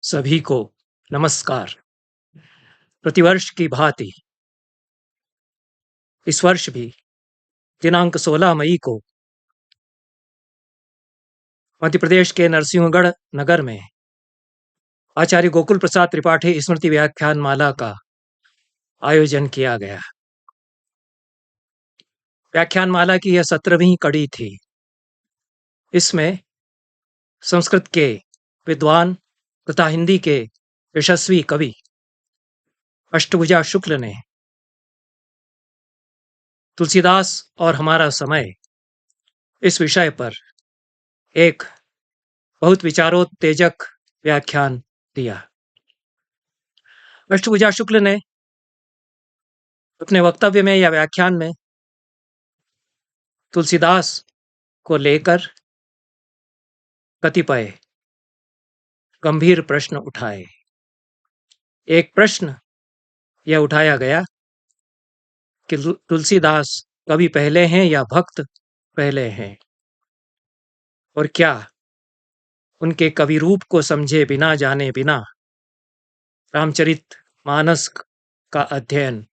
सभी को नमस्कार। प्रतिवर्ष की भांति इस वर्ष भी दिनांक 16 मई को मध्य प्रदेश के नरसिंहगढ़ नगर में आचार्य गोकुल प्रसाद त्रिपाठी स्मृति व्याख्यान माला का आयोजन किया गया। व्याख्यान माला की यह 17वीं कड़ी थी। इसमें संस्कृत के विद्वान तथा हिंदी के यशस्वी कवि अष्टभुजा शुक्ल ने तुलसीदास और हमारा समय इस विषय पर एक बहुत विचारोत्तेजक व्याख्यान दिया। अष्टभुजा शुक्ल ने अपने वक्तव्य में या व्याख्यान में तुलसीदास को लेकर कतिपय गंभीर प्रश्न उठाए। एक प्रश्न यह उठाया गया कि तुलसीदास कवि पहले हैं या भक्त पहले हैं, और क्या उनके कवि रूप को समझे बिना जाने बिना रामचरित मानस का अध्ययन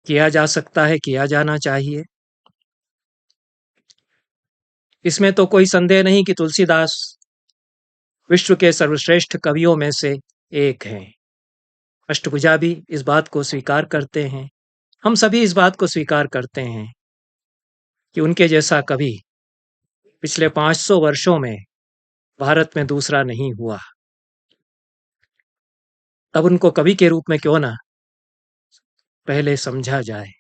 किया जा सकता है, किया जाना चाहिए। इसमें तो कोई संदेह नहीं कि तुलसीदास विश्व के सर्वश्रेष्ठ कवियों में से एक हैं। अष्टभुजा भी इस बात को स्वीकार करते हैं, हम सभी इस बात को स्वीकार करते हैं कि उनके जैसा कवि पिछले 500 वर्षों में भारत में दूसरा नहीं हुआ। तब उनको कवि के रूप में क्यों ना पहले समझा जाए,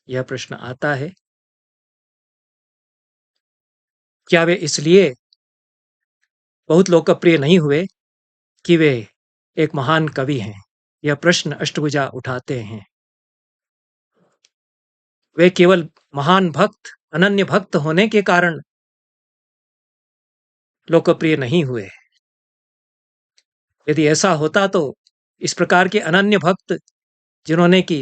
यह प्रश्न आता है। क्या वे इसलिए बहुत लोकप्रिय नहीं हुए कि वे एक महान कवि हैं? यह प्रश्न अष्टभुजा उठाते हैं। वे केवल महान भक्त, अनन्य भक्त होने के कारण लोकप्रिय नहीं हुए। यदि ऐसा होता तो इस प्रकार के अनन्य भक्त जिन्होंने कि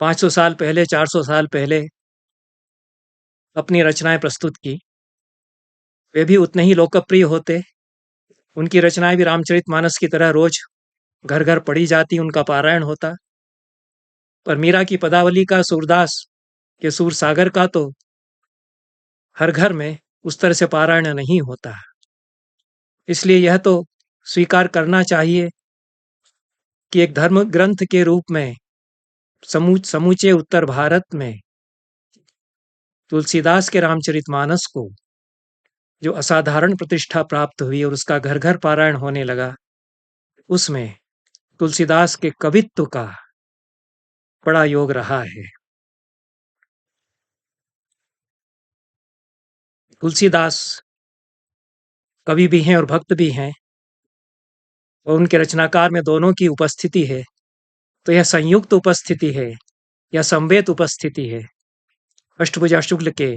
500 साल पहले, 400 साल पहले अपनी रचनाएं प्रस्तुत की, वे भी उतने ही लोकप्रिय होते। उनकी रचनाएं भी रामचरितमानस की तरह रोज घर घर पढ़ी जाती, उनका पारायण होता। पर मीरा की पदावली का, सूरदास के सूर सागर का तो हर घर में उस तरह से पारायण नहीं होता। इसलिए यह तो स्वीकार करना चाहिए कि एक धर्म ग्रंथ के रूप में समूचे उत्तर भारत में तुलसीदास के रामचरितमानस को जो असाधारण प्रतिष्ठा प्राप्त हुई और उसका घर घर पारायण होने लगा, उसमें तुलसीदास के कवित्व का बड़ा योग रहा है। तुलसीदास कवि भी हैं और भक्त भी हैं, और उनके रचनाकार में दोनों की उपस्थिति है। तो यह संयुक्त उपस्थिति है या समवेत उपस्थिति है। अष्टभुजा शुक्ल के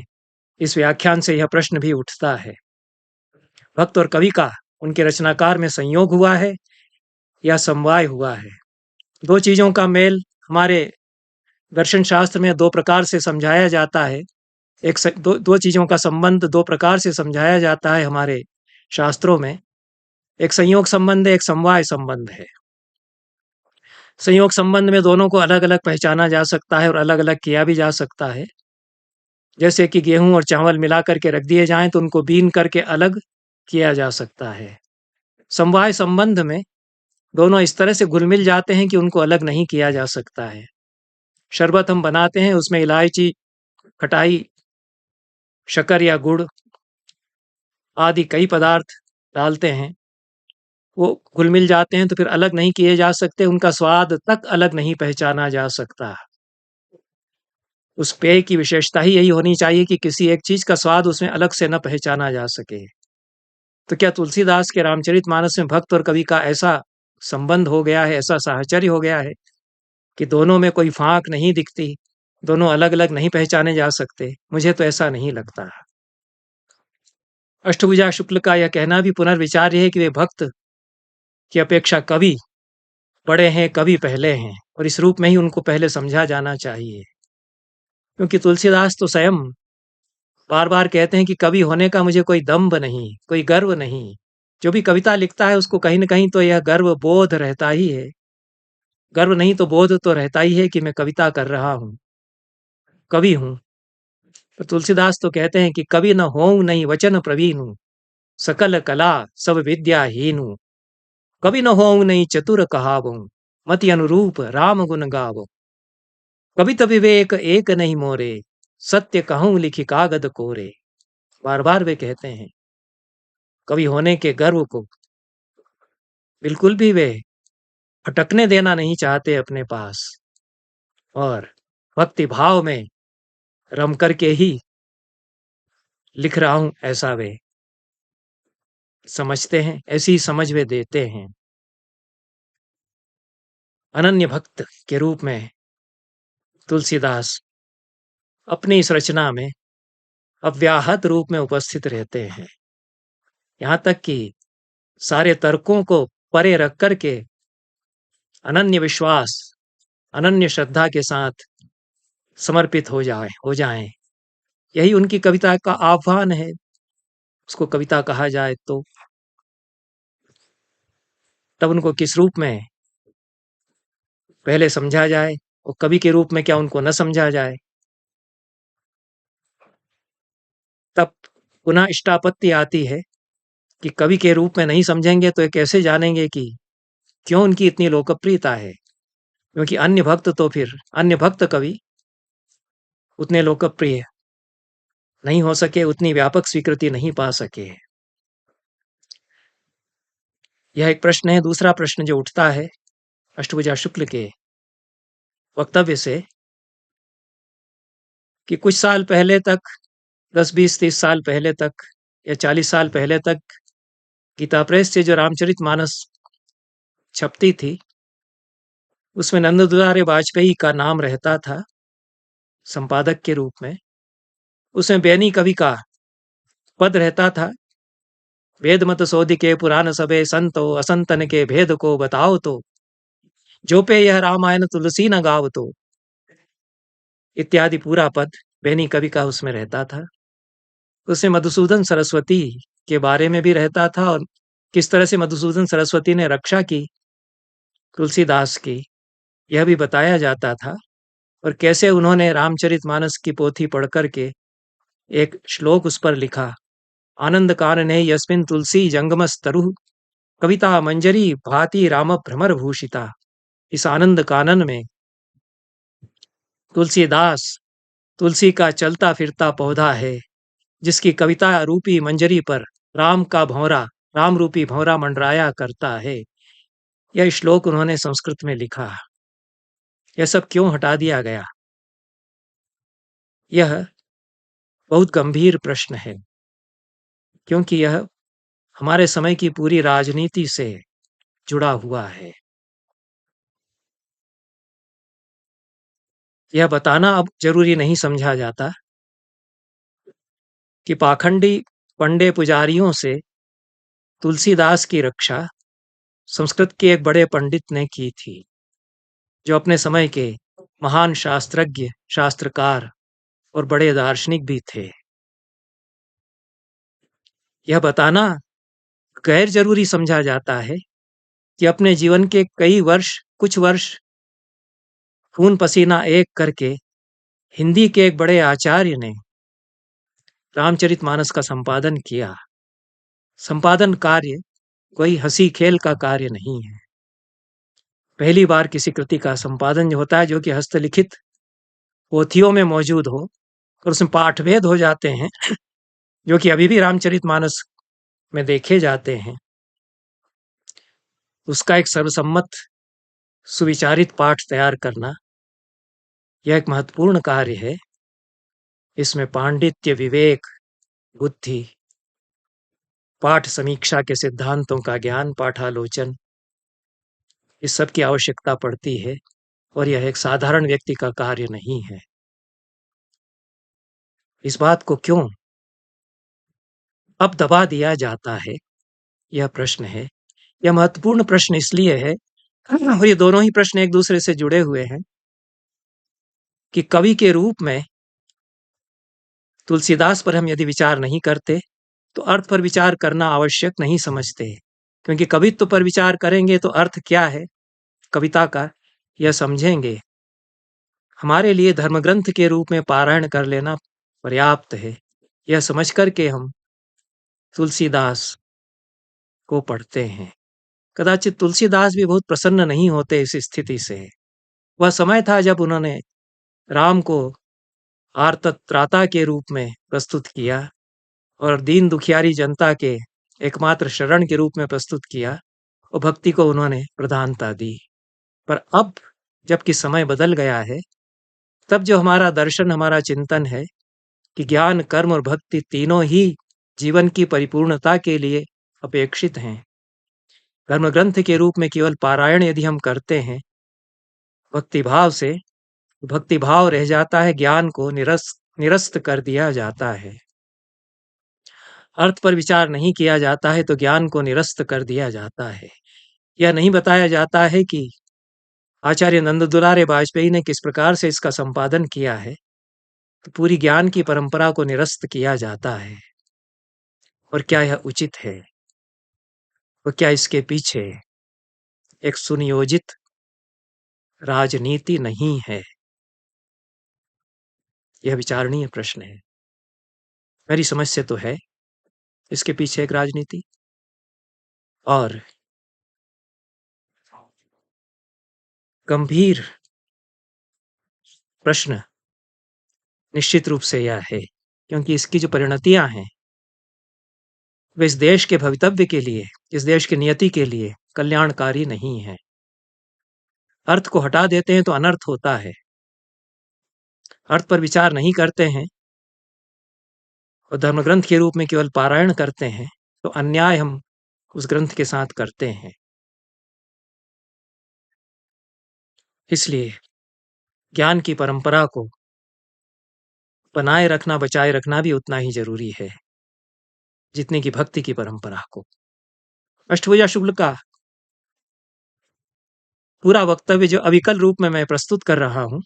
इस व्याख्यान से यह प्रश्न भी उठता है, भक्त और कवि का उनके रचनाकार में संयोग हुआ है या समवाय हुआ है? दो चीजों का मेल हमारे दर्शन शास्त्र में दो प्रकार से समझाया जाता है। दो चीजों का संबंध दो प्रकार से समझाया जाता है हमारे शास्त्रों में। एक संयोग संबंध है, एक समवाय संबंध है। संयोग संबंध में दोनों को अलग अलग पहचाना जा सकता है और अलग अलग किया भी जा सकता है। जैसे कि गेहूं और चावल मिला करके रख दिए जाएं तो उनको बीन करके अलग किया जा सकता है। समवाय संबंध में दोनों इस तरह से घुल मिल जाते हैं कि उनको अलग नहीं किया जा सकता है। शरबत हम बनाते हैं, उसमें इलायची, खटाई, शक्कर या गुड़ आदि कई पदार्थ डालते हैं, वो घुल मिल जाते हैं तो फिर अलग नहीं किए जा सकते, उनका स्वाद तक अलग नहीं पहचाना जा सकता। उस पेय की विशेषता ही यही होनी चाहिए कि किसी एक चीज का स्वाद उसमें अलग से न पहचाना जा सके। तो क्या तुलसीदास के रामचरितमानस में भक्त और कवि का ऐसा संबंध हो गया है, ऐसा साहचर्य हो गया है कि दोनों में कोई फांक नहीं दिखती, दोनों अलग अलग नहीं पहचाने जा सकते? मुझे तो ऐसा नहीं लगता। अष्टभुजा शुक्ल का यह कहना भी पुनर्विचार्य है कि वे भक्त की अपेक्षा कवि बड़े हैं, कवि पहले हैं, और इस रूप में ही उनको पहले समझा जाना चाहिए। क्योंकि तुलसीदास तो स्वयं बार बार कहते हैं कि कवि होने का मुझे कोई दंभ नहीं, कोई गर्व नहीं। जो भी कविता लिखता है उसको कहीं न कहीं तो यह गर्व बोध रहता ही है। गर्व नहीं तो बोध तो रहता ही है कि मैं कविता कर रहा हूँ, कवि हूँ। तो तुलसीदास तो कहते हैं कि कवि न होऊँ नहीं वचन प्रवीणु, सकल कला सब विद्याहीनु। कवि न होऊँ नहीं चतुर कहावऊँ, मति अनुरूप राम गुण गावऊँ। कवित विवेक एक नहीं मोरे, सत्य कहूँ लिखि कागद कोरे। बार-बार वे कहते हैं, कवि होने के गर्व को बिल्कुल भी वे अटकने देना नहीं चाहते अपने पास और भक्ति भाव में रम करके ही लिख रहा हूँ ऐसा वे समझते हैं, ऐसी समझ वे देते हैं। अनन्य भक्त के रूप में तुलसीदास अपनी इस रचना में अव्याहत रूप में उपस्थित रहते हैं। यहाँ तक कि सारे तर्कों को परे रख कर के अनन्य विश्वास, अनन्य श्रद्धा के साथ समर्पित हो जाएं। यही उनकी कविता का आह्वान है, उसको कविता कहा जाए तो। तब उनको किस रूप में पहले समझा जाए और कवि के रूप में क्या उनको न समझा जाए। तब पुनः इष्टापत्ति आती है कि कवि के रूप में नहीं समझेंगे तो ये कैसे जानेंगे कि क्यों उनकी इतनी लोकप्रियता है। क्योंकि अन्य भक्त तो फिर अन्य भक्त कवि उतने लोकप्रिय नहीं हो सके, उतनी व्यापक स्वीकृति नहीं पा सके। यह एक प्रश्न है। दूसरा प्रश्न जो उठता है अष्टभुजा शुक्ल के वक्तव्य से कि कुछ साल पहले तक 10, 20, 30 साल पहले तक या 40 साल पहले तक गीता प्रेस से जो रामचरितमानस छपती थी, उसमें नंद दुलारे वाजपेयी का नाम रहता था संपादक के रूप में। उसमें बेनी कवि का पद रहता था, वेद मत सोधि के पुराण सबे संतो, असंतन के भेद को बताओ तो, जो पे यह रामायण तुलसी न गाव तो, इत्यादि पूरा पद बेनी कवि का उसमें रहता था। उसमें मधुसूदन सरस्वती के बारे में भी रहता था और किस तरह से मधुसूदन सरस्वती ने रक्षा की तुलसीदास की, यह भी बताया जाता था। और कैसे उन्होंने रामचरितमानस की पोथी पढ़ करके एक श्लोक उस पर लिखा, आनंद कानने यस्मिन् तुलसी जंगमस्तरु, कविता मंजरी भाति राम भ्रमर भूषिता। इस आनंद कानन में तुलसीदास तुलसी का चलता फिरता पौधा है, जिसकी कविता रूपी मंजरी पर राम का भौरा, राम रूपी भौरा मंडराया करता है। यह श्लोक उन्होंने संस्कृत में लिखा। यह सब क्यों हटा दिया गया? यह बहुत गंभीर प्रश्न है, क्योंकि यह हमारे समय की पूरी राजनीति से जुड़ा हुआ है। यह बताना अब जरूरी नहीं समझा जाता कि पाखंडी पंडे पुजारियों से तुलसीदास की रक्षा संस्कृत के एक बड़े पंडित ने की थी, जो अपने समय के महान शास्त्रज्ञ, शास्त्रकार और बड़े दार्शनिक भी थे। यह बताना गैर जरूरी समझा जाता है कि अपने जीवन के कई वर्ष, कुछ वर्ष खून पसीना एक करके हिंदी के एक बड़े आचार्य ने रामचरितमानस का संपादन किया। संपादन कार्य कोई हंसी खेल का कार्य नहीं है। पहली बार किसी कृति का संपादन जो होता है, जो कि हस्तलिखित पोथियों में मौजूद हो और उसमें पाठभेद हो जाते हैं, जो कि अभी भी रामचरितमानस में देखे जाते हैं, उसका एक सर्वसम्मत सुविचारित पाठ तैयार करना यह एक महत्वपूर्ण कार्य है। इसमें पांडित्य, विवेक, बुद्धि, पाठ समीक्षा के सिद्धांतों का ज्ञान, पाठालोचन, इस सब की आवश्यकता पड़ती है और यह एक साधारण व्यक्ति का कार्य नहीं है। इस बात को क्यों अब दबा दिया जाता है, यह प्रश्न है। यह महत्वपूर्ण प्रश्न इसलिए है और ये दोनों ही प्रश्न एक दूसरे से जुड़े हुए हैं कि कवि के रूप में तुलसीदास पर हम यदि विचार नहीं करते तो अर्थ पर विचार करना आवश्यक नहीं समझते, क्योंकि कवित्व पर विचार करेंगे तो अर्थ क्या है कविता का यह समझेंगे। हमारे लिए धर्मग्रंथ के रूप में पारायण कर लेना पर्याप्त है। यह समझ कर के हम तुलसीदास को पढ़ते हैं। कदाचित तुलसीदास भी बहुत प्रसन्न नहीं होते इस स्थिति से। वह समय था जब उन्होंने राम को आर्तत्राता के रूप में प्रस्तुत किया और दीन दुखियारी जनता के एकमात्र शरण के रूप में प्रस्तुत किया और भक्ति को उन्होंने प्रधानता दी। पर अब जबकि समय बदल गया है, तब जो हमारा दर्शन, हमारा चिंतन है कि ज्ञान, कर्म और भक्ति तीनों ही जीवन की परिपूर्णता के लिए अपेक्षित हैं। धर्मग्रंथ के रूप में केवल पारायण यदि हम करते हैं भक्तिभाव से, भक्तिभाव रह जाता है, ज्ञान को निरस्त कर दिया जाता है। अर्थ पर विचार नहीं किया जाता है तो ज्ञान को निरस्त कर दिया जाता है। यह नहीं बताया जाता है कि आचार्य नंद दुलारे वाजपेयी ने किस प्रकार से इसका संपादन किया है, तो पूरी ज्ञान की परंपरा को निरस्त किया जाता है। और क्या यह उचित है? और क्या इसके पीछे एक सुनियोजित राजनीति नहीं है? यह विचारणीय प्रश्न है। मेरी समझ से तो है इसके पीछे एक राजनीति। और गंभीर प्रश्न निश्चित रूप से यह है, क्योंकि इसकी जो परिणतियां हैं वे इस देश के भवितव्य के लिए, इस देश की नियति के लिए कल्याणकारी नहीं है। अर्थ को हटा देते हैं तो अनर्थ होता है। अर्थ पर विचार नहीं करते हैं और धर्मग्रंथ के रूप में केवल पारायण करते हैं तो अन्याय हम उस ग्रंथ के साथ करते हैं। इसलिए ज्ञान की परंपरा को बनाए रखना, बचाए रखना भी उतना ही जरूरी है जितनी की भक्ति की परंपरा को। अष्टभुजा शुक्ल का पूरा वक्तव्य जो अविकल रूप में मैं प्रस्तुत कर रहा हूं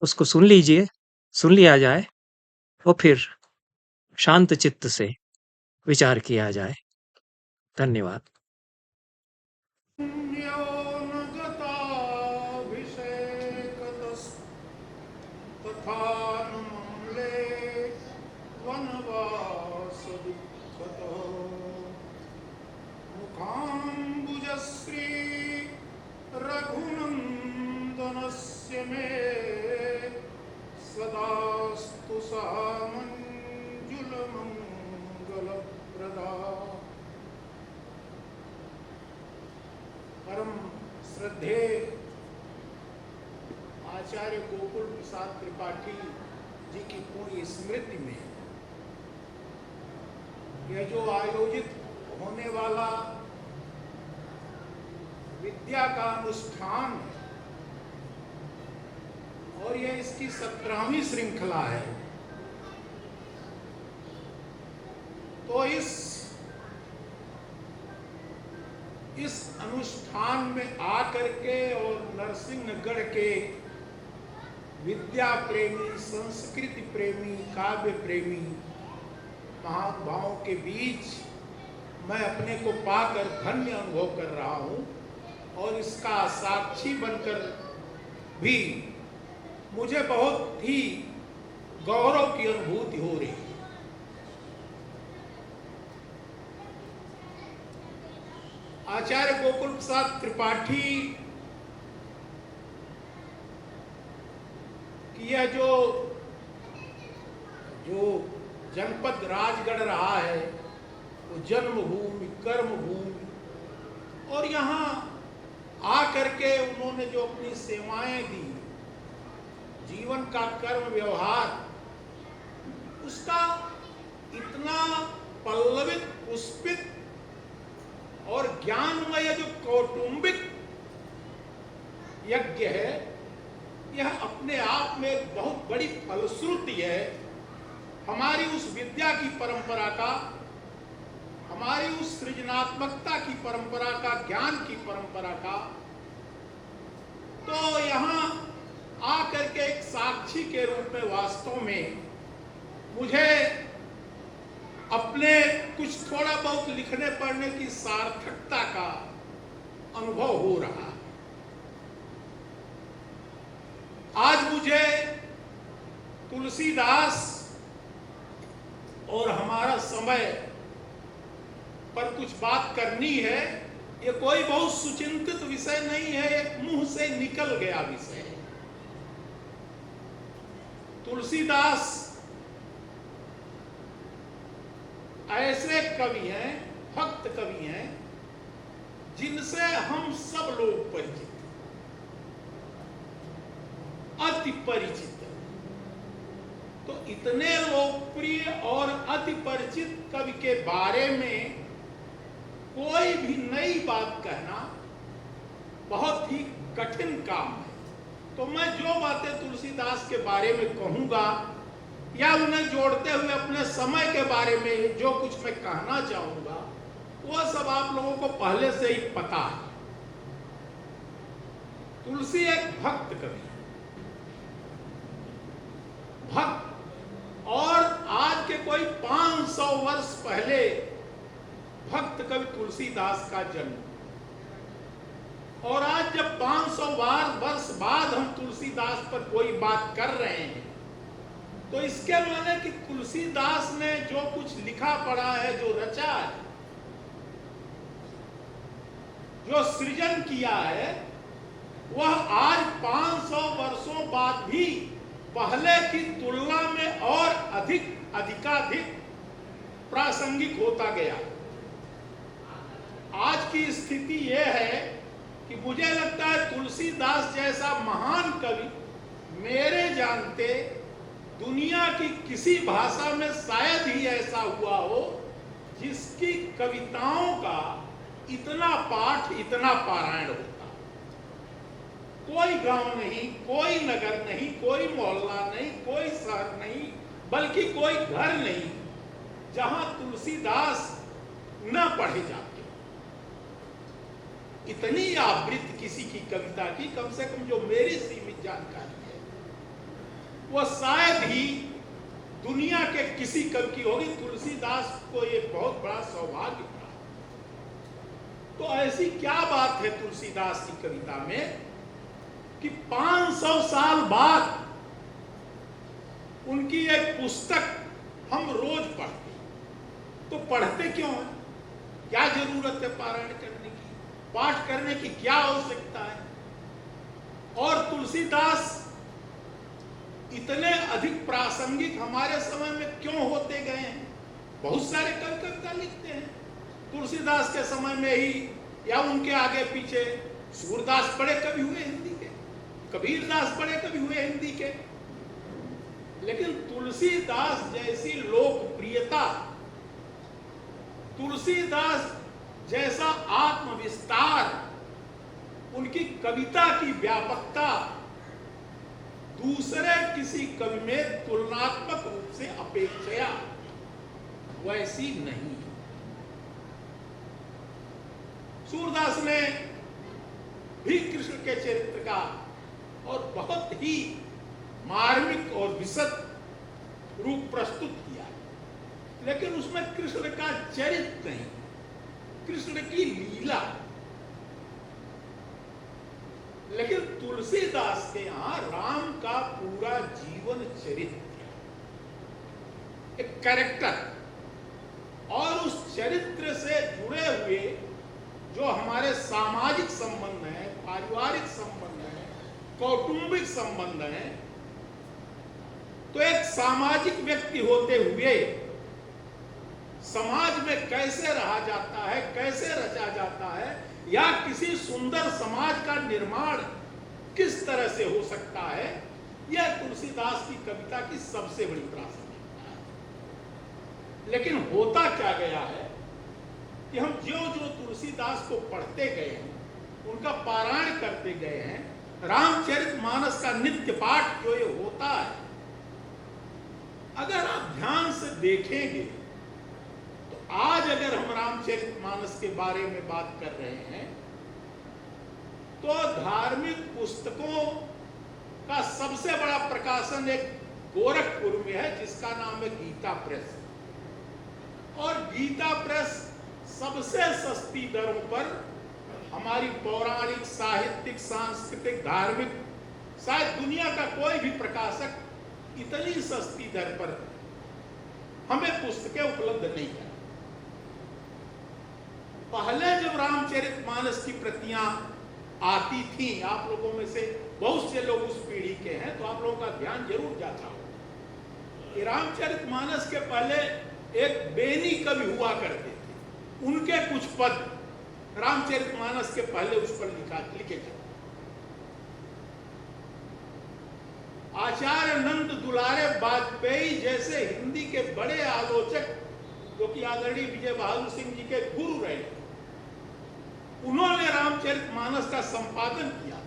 उसको सुन लीजिए, सुन लिया जाए और फिर शांत चित्त से विचार किया जाए। धन्यवाद। रघुनंदनस्य मे सदास्तु सामंजुलमंगलप्रदा। परम श्रद्धेय आचार्य गोकुल प्रसाद त्रिपाठी जी की पूर्ण स्मृति में यह जो आयोजित होने वाला विद्या का अनुष्ठान है और यह इसकी 17वीं श्रृंखला है, तो इस अनुष्ठान में आकर के और नरसिंहगढ़ के विद्या प्रेमी, संस्कृति प्रेमी, काव्य प्रेमी महानुभावों के बीच मैं अपने को पाकर धन्य अनुभव कर रहा हूं और इसका साक्षी बनकर भी मुझे बहुत ही गौरव की अनुभूति हो रही है। आचार्य गोकुल प्रसाद त्रिपाठी की यह जो जनपद राजगढ़ रहा है वो जन्मभूमि, कर्मभूमि, और यहाँ आकर के उन्होंने जो अपनी सेवाएं दी, जीवन का कर्म व्यवहार, उसका इतना पल्लवित, पुष्पित और ज्ञानमय जो कौटुंबिक यज्ञ है, यह अपने आप में एक बहुत बड़ी फलश्रुति है हमारी उस विद्या की परंपरा का, हमारी उस सृजनात्मकता की परंपरा का, ज्ञान की परंपरा का। तो यहाँ आकर के एक साक्षी के रूप में वास्तव में मुझे अपने कुछ थोड़ा बहुत लिखने पढ़ने की सार्थकता का अनुभव हो रहा है। आज मुझे तुलसीदास और हमारा समय पर कुछ बात करनी है। ये कोई बहुत सुचिंतित विषय नहीं है, एक मुंह से निकल गया विषय है। तुलसीदास ऐसे कवि हैं, भक्त कवि हैं, जिनसे हम सब लोग परिचित, अति परिचित। तो इतने लोकप्रिय और अति परिचित कवि के बारे में कोई भी नई बात कहना बहुत ही कठिन काम है। तो मैं जो बातें तुलसीदास के बारे में कहूंगा या उन्हें जोड़ते हुए अपने समय के बारे में जो कुछ मैं कहना चाहूंगा, वो सब आप लोगों को पहले से ही पता है। तुलसी एक भक्त कवि, भक्त, और आज के कोई 500 वर्ष पहले भक्त कवि तुलसीदास का जन्म, और आज जब 500 वर्ष बाद हम तुलसीदास पर कोई बात कर रहे हैं, तो इसके माने कि तुलसीदास ने जो कुछ लिखा पढ़ा है, जो रचा है, जो सृजन किया है, वह आज 500 वर्षों बाद भी पहले की तुलना में और अधिकाधिक प्रासंगिक होता गया। आज की स्थिति यह है कि मुझे लगता है तुलसीदास जैसा महान कवि मेरे जानते दुनिया की किसी भाषा में शायद ही ऐसा हुआ हो जिसकी कविताओं का इतना पाठ, इतना पारायण होता। कोई गांव नहीं, कोई नगर नहीं, कोई मोहल्ला नहीं, कोई शहर नहीं, बल्कि कोई घर नहीं जहां तुलसीदास न पढ़े जाते। इतनी आवृत्ति किसी की कविता की, कम से कम जो मेरी सीमित जानकारी है, वह शायद ही दुनिया के किसी कवि की होगी। तुलसीदास को ये बहुत बड़ा सौभाग्य था। तो ऐसी क्या बात है तुलसीदास की कविता में कि 500 साल बाद उनकी एक पुस्तक हम रोज पढ़ते। तो पढ़ते क्यों है? क्या जरूरत है पारायण करने की, पाठ करने की क्या आवश्यकता है? और तुलसीदास इतने अधिक प्रासंगिक हमारे समय में क्यों होते गए हैं? बहुत सारे कवि कविता लिखते हैं तुलसीदास के समय में ही या उनके आगे पीछे। सूरदास बड़े कवि हुए हिंदी के, कबीरदास बड़े कवि हुए हिंदी के, लेकिन तुलसीदास जैसी लोकप्रियता, तुलसीदास जैसा आत्मविस्तार, उनकी कविता की व्यापकता दूसरे किसी कवि में तुलनात्मक रूप से अपेक्षया वैसी नहीं। सूरदास ने भी कृष्ण के चरित्र का और बहुत ही मार्मिक और विशद रूप प्रस्तुत किया, लेकिन उसमें कृष्ण का चरित्र नहीं, कृष्ण की लीला। लेकिन तुलसीदास के यहां राम का पूरा जीवन चरित्र, एक कैरेक्टर, और उस चरित्र से जुड़े हुए जो हमारे सामाजिक संबंध हैं, पारिवारिक संबंध हैं, कौटुंबिक संबंध हैं, तो एक सामाजिक व्यक्ति होते हुए समाज में कैसे रहा जाता है, कैसे रचा जाता है, या किसी सुंदर समाज का निर्माण किस तरह से हो सकता है, यह तुलसीदास की कविता की सबसे बड़ी प्रासंगिकता है। लेकिन होता क्या गया है कि हम जो जो तुलसीदास को पढ़ते गए हैं, उनका पारायण करते गए हैं, रामचरितमानस का नित्य पाठ जो ये होता है, अगर आप ध्यान से देखेंगे तो आज अगर हम रामचरितमानस के बारे में बात कर रहे हैं तो धार्मिक पुस्तकों का सबसे बड़ा प्रकाशन एक गोरखपुर में है जिसका नाम है गीता प्रेस। और गीता प्रेस सबसे सस्ती दरों पर हमारी पौराणिक, साहित्यिक, सांस्कृतिक, धार्मिक, शायद दुनिया का कोई भी प्रकाशक इतनी सस्ती दर पर हमें पुस्तकें उपलब्ध नहीं है। पहले जब रामचरितमानस की प्रतियां आती थी, आप लोगों में से बहुत से लोग उस पीढ़ी के हैं, तो आप लोगों का ध्यान जरूर जाता हो कि रामचरितमानस के पहले एक बेनी कवि हुआ करते थे, उनके कुछ पद रामचरितमानस के पहले उस पर लिखे थे। आचार्य नंद दुलारे वाजपेयी जैसे हिंदी के बड़े आलोचक, जो कि आदरणीय विजय बहादुर सिंह जी के गुरु रहे, उन्होंने रामचरितमानस का संपादन किया।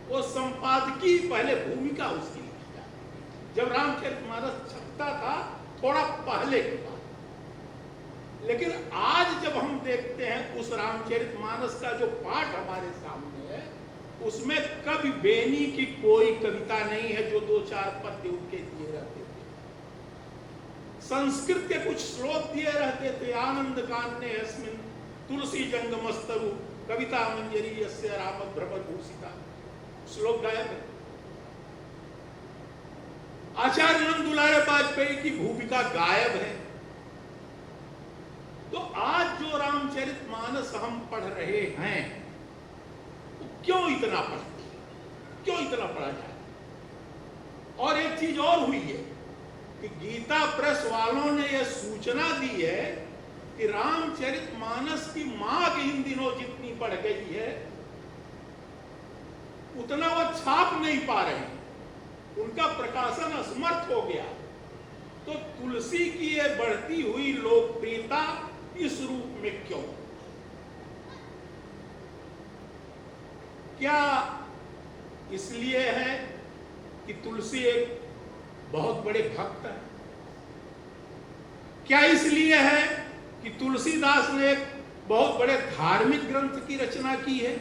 वो संपादकीय पहले भूमिका उसकी लिखी जाती, जब रामचरितमानस छपता था थोड़ा पहले की बात। लेकिन आज जब हम देखते हैं उस रामचरितमानस का जो पाठ हमारे सामने है, उसमें कवि बेनी की कोई कविता नहीं है जो 2-4 पद्य उनके दिए रहते थे। संस्कृत के कुछ श्लोक दिए रहते थे, आनंद कान्ने अस्मिन् तुलसी जंगमस्तरु कविता मंजरी यस्य राम भ्रमर भूषिता, श्लोक गायब है। आचार्य नंद दुलारे वाजपेयी की भूमिका गायब है। तो आज जो रामचरितमानस हम पढ़ रहे हैं, तो क्यों इतना पढ़ते हैं, क्यों इतना पढ़ा जाए? और एक चीज और हुई है कि गीता प्रेस वालों ने यह सूचना दी है कि रामचरितमानस की मांग इन दिनों जितनी बढ़ गई है, उतना वो छाप नहीं पा रहे, उनका प्रकाशन असमर्थ हो गया। तो तुलसी की ये बढ़ती हुई लोकप्रियता इस रूप में क्यों? क्या इसलिए है कि तुलसी एक बहुत बड़े भक्त है? क्या इसलिए है कि तुलसीदास ने एक बहुत बड़े धार्मिक ग्रंथ की रचना की है?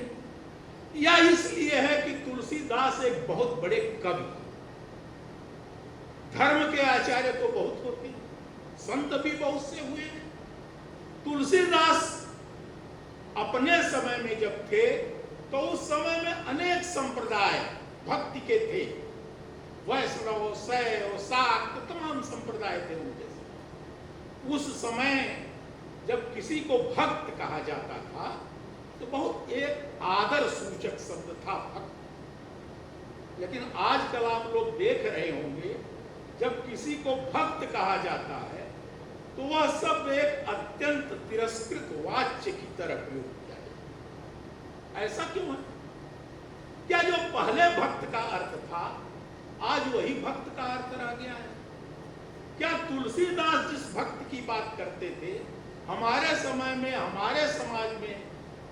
या इसलिए है कि तुलसीदास एक बहुत बड़े कवि? धर्म के आचार्य तो बहुत होते हैं, संत भी बहुत से हुए हैं। तुलसीदास अपने समय में जब थे, तो उस समय में अनेक संप्रदाय भक्ति के थे, वैष्णव, शैव, शाक्त, तमाम संप्रदाय थे उनके समय। उस समय जब किसी को भक्त कहा जाता था, तो बहुत एक आदर सूचक शब्द था भक्त। लेकिन आजकल आप लोग देख रहे होंगे, जब किसी को भक्त कहा जाता है, तो वह सब एक अत्यंत तिरस्कृत वाच्य की तरह प्रयोग किया जाता है। ऐसा क्यों है? क्या जो पहले भक्त का अर्थ था, आज वही भक्त का अर्थ रह गया है? क्या तुलसीदास जिस भक्त की बात करते थे, हमारे समय में, हमारे समाज में,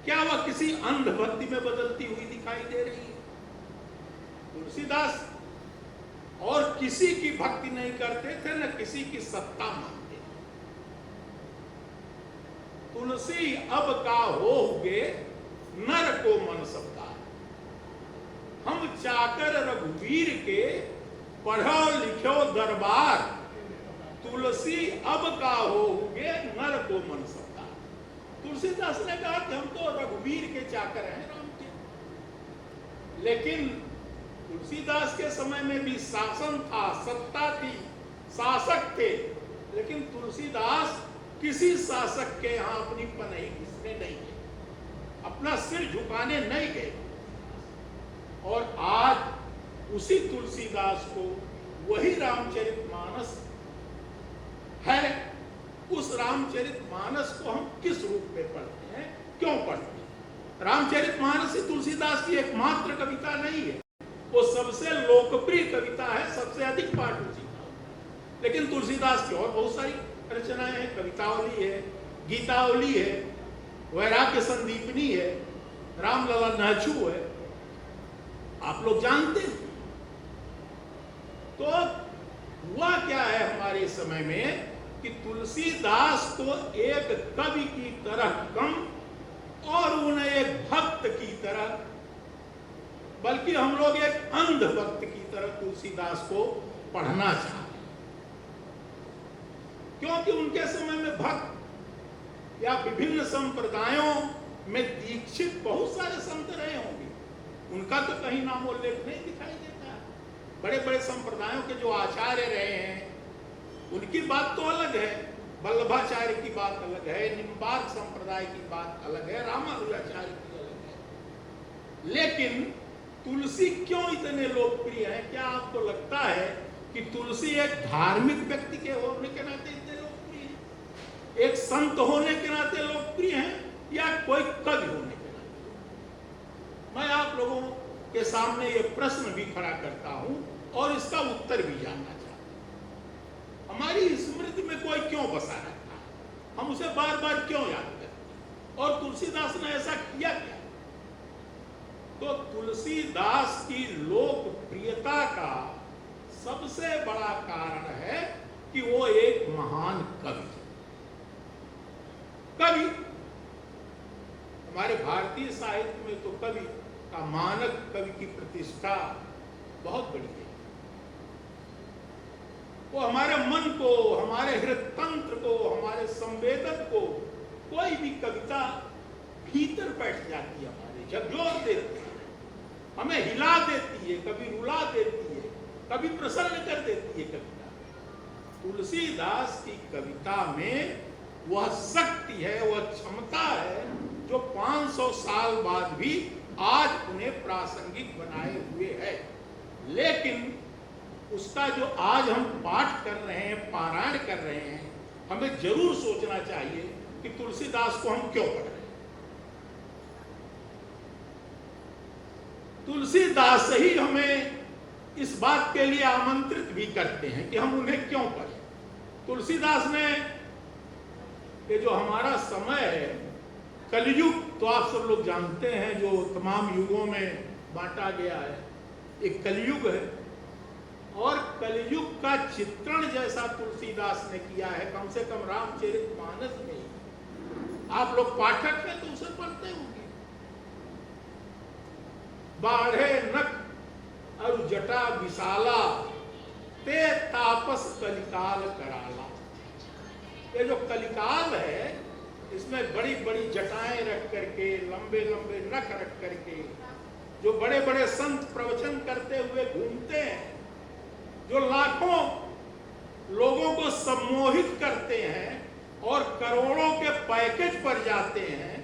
क्या वह किसी अंधभक्ति में बदलती हुई दिखाई दे रही है? तुलसीदास और किसी की भक्ति नहीं करते थे, न किसी की सत्ता मानते। तुलसी अब का होगे नर को मन सबका, हम चाकर रघुवीर के पढ़ो लिखो दरबार, तुलसी अब का होगे नर को मन सबका। तुलसीदास ने कहा कि हम तो रघुवीर के चाकर हैं, राम के। लेकिन तुलसीदास के समय में भी शासन था, सत्ता थी, शासक थे, लेकिन तुलसीदास किसी शासक के यहां अपनी पनाही घिसने नहीं गए, अपना सिर झुकाने नहीं गए। और आज उसी तुलसीदास को वही रामचरितमानस है, उस रामचरितमानस को हम किस रूप में पढ़ते हैं, क्यों पढ़ते हैं? रामचरितमानस ही तुलसीदास की एकमात्र कविता नहीं है, वो सबसे लोकप्रिय कविता है, सबसे अधिक पाठ उसी का। लेकिन तुलसीदास की और बहुत सारी रचनाएं हैं, कवितावली है, गीतावली है, वैराग्य संदीपनी है, रामलला नाचू है, आप लोग जानते हैं। तो हुआ क्या है हमारे समय में कि तुलसीदास को एक कवि की तरह कम और उन्हें एक भक्त की तरह, बल्कि हम लोग एक अंध भक्त की तरह तुलसीदास को पढ़ना चाहते। क्योंकि उनके समय में भक्त या विभिन्न संप्रदायों में दीक्षित बहुत सारे संत रहे होंगे, उनका तो कहीं नामोल्लेख नहीं दिखाई देता। बड़े बड़े संप्रदायों के जो आचार्य रहे हैं उनकी बात तो अलग है, वल्लभाचार्य की बात अलग है, निम्बार्क संप्रदाय की बात अलग है, रामानुजाचार्य की अलग है। लेकिन तुलसी क्यों इतने लोकप्रिय है? क्या आपको लगता है कि तुलसी एक धार्मिक व्यक्ति के होने के नाते इतने लोकप्रिय है, एक संत होने के नाते लोकप्रिय है, या कोई कवि होने के नाते? मैं आप लोगों के सामने ये प्रश्न भी खड़ा करता हूं और इसका उत्तर भी जानना चाहता हूं। हमारी स्मृति में कोई क्यों बसा रहता है, हम उसे बार बार क्यों याद करते हैं, और तुलसीदास ने ऐसा किया क्या? तो तुलसीदास की लोकप्रियता का सबसे बड़ा कारण है कि वो एक महान कवि। कवि हमारे भारतीय साहित्य में तो कवि का मानक, कवि की प्रतिष्ठा बहुत बड़ी है। वो हमारे मन को, हमारे हृदय तंत्र को, हमारे संवेदन को कोई भी कविता भीतर बैठ जाती है, हमारे झकझोर देती है, हमें हिला देती है, कभी रुला देती है, कभी प्रसन्न कर देती है कविता। तुलसीदास की कविता में वह शक्ति है, वह क्षमता है जो 500 साल बाद भी आज उन्हें प्रासंगिक बनाए हुए है। लेकिन उसका जो आज हम पाठ कर रहे हैं, पारायण कर रहे हैं, हमें जरूर सोचना चाहिए कि तुलसीदास को हम क्यों पढ़ रहे हैं। तुलसीदास ही हमें इस बात के लिए आमंत्रित भी करते हैं कि हम उन्हें क्यों पढ़ें। तुलसीदास ने ये जो हमारा समय है, कलयुग तो आप सब लोग जानते हैं, जो तमाम युगों में बांटा गया है, एक कलयुग है, और कलयुग का चित्रण जैसा तुलसीदास ने किया है, कम से कम रामचरितमानस में ही। आप लोग पाठक हैं तो उसे पढ़ते होंगे। बाढ़े नख और जटा विशाला, ते तापस कलिकाल कराला। ये जो कलिकाल है, इसमें बड़ी बड़ी जटाएं रख करके, लंबे लंबे नख रख करके जो बड़े बड़े संत प्रवचन करते हुए घूमते हैं, जो लाखों लोगों को सम्मोहित करते हैं और करोड़ों के पैकेज पर जाते हैं,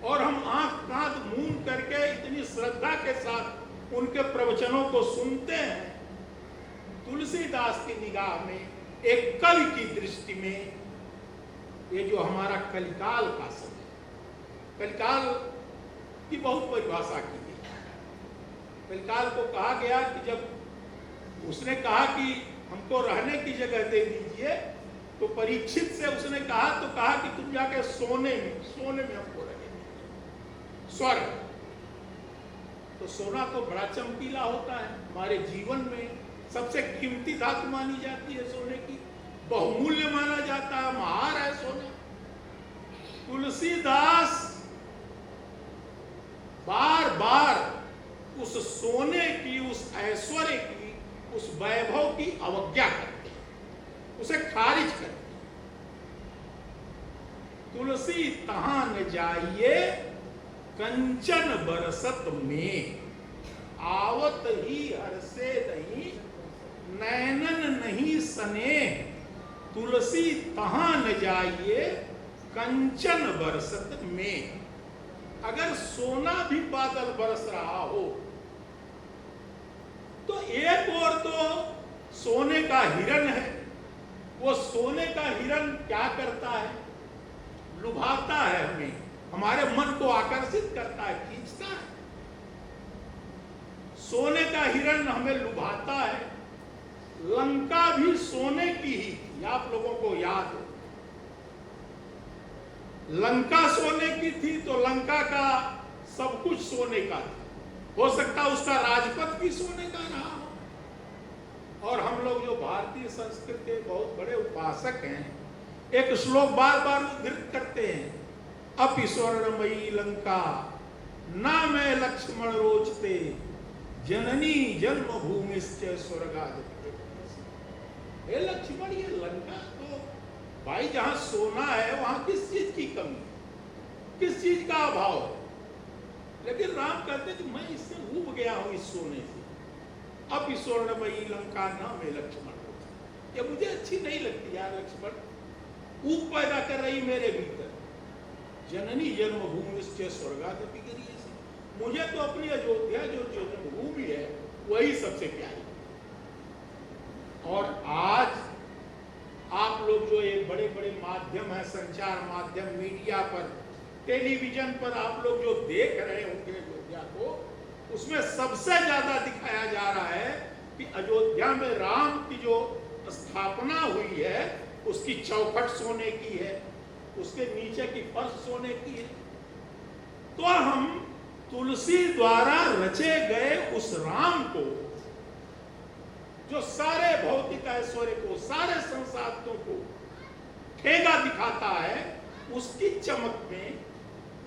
और हम आंख कांध मूंद करके इतनी श्रद्धा के साथ उनके प्रवचनों को सुनते हैं। तुलसीदास की निगाह में, एक कवि की दृष्टि में, ये जो हमारा कलिकाल का समय, कलिकाल की बहुत परिभाषा की गई। कलिकाल को कहा गया कि जब उसने कहा कि हमको रहने की जगह दे दीजिए, तो परीक्षित से उसने कहा कि तुम जाके सोने में हमको रहने दीजिए, स्वर्ग। तो सोना तो बड़ा चमकीला होता है, हमारे जीवन में सबसे कीमती धातु मानी जाती है सोने की, बहुमूल्य माना जाता है, महार है सोना। तुलसीदास बार बार उस सोने की, उस ऐश्वर्य की, उस वैभव की अवज्ञा करते हैं, उसे खारिज करते हैं। तुलसी तहां न जाइए कंचन बरसत में, आवत ही हर्षे नहीं नैनन नहीं सने। तुलसी तहां न जाइए कंचन बरसत में। अगर सोना भी बादल बरस रहा हो, तो एक और तो सोने का हिरण है। वो सोने का हिरण क्या करता है? लुभाता है हमें, हमारे मन को आकर्षित करता है, खींचता है। सोने का हिरण हमें लुभाता है। लंका भी सोने की ही थी, आप लोगों को याद हो। लंका सोने की थी तो लंका का सब कुछ सोने का था। हो सकता उसका राजपथ भी सोने का रहा हो। और हम लोग जो भारतीय संस्कृति के बहुत बड़े उपासक हैं, एक श्लोक बार बार उद्धृत करते हैं, अपि स्वर्णमयी लंका ना मैं लक्ष्मण रोचते, जननी जन्मभूमिश्च स्वर्गाधिपति। हे लक्ष्मण, ये लंका तो भाई जहां सोना है वहां किस चीज की कमी है, किस चीज का अभाव है? लेकिन राम कहते कि मैं इससे ऊब गया हूं, इस सोने से। अब इस स्वर्णमयी लंका न में लक्ष्मण होता, ये मुझे अच्छी नहीं लगती यार। लक्ष्मण ऊब पैदा कर रही मेरे भीतर। जननी जन्मभूमि स्वर्गादपि गरीयसी, मुझे तो अपनी अयोध्या जो जन्मभूमि है वही सबसे प्यारी। और आज आप लोग जो ये बड़े बड़े माध्यम है, संचार माध्यम, मीडिया पर, टेलीविजन पर आप लोग जो देख रहे होंगे अयोध्या को, उसमें सबसे ज्यादा दिखाया जा रहा है कि अयोध्या में राम की जो स्थापना हुई है उसकी चौखट सोने की है, उसके नीचे की फर्श सोने की है। तो हम तुलसी द्वारा रचे गए उस राम को, जो सारे भौतिक ऐश्वर्य को, सारे संसाधनों को ठेगा दिखाता है, उसकी चमक में,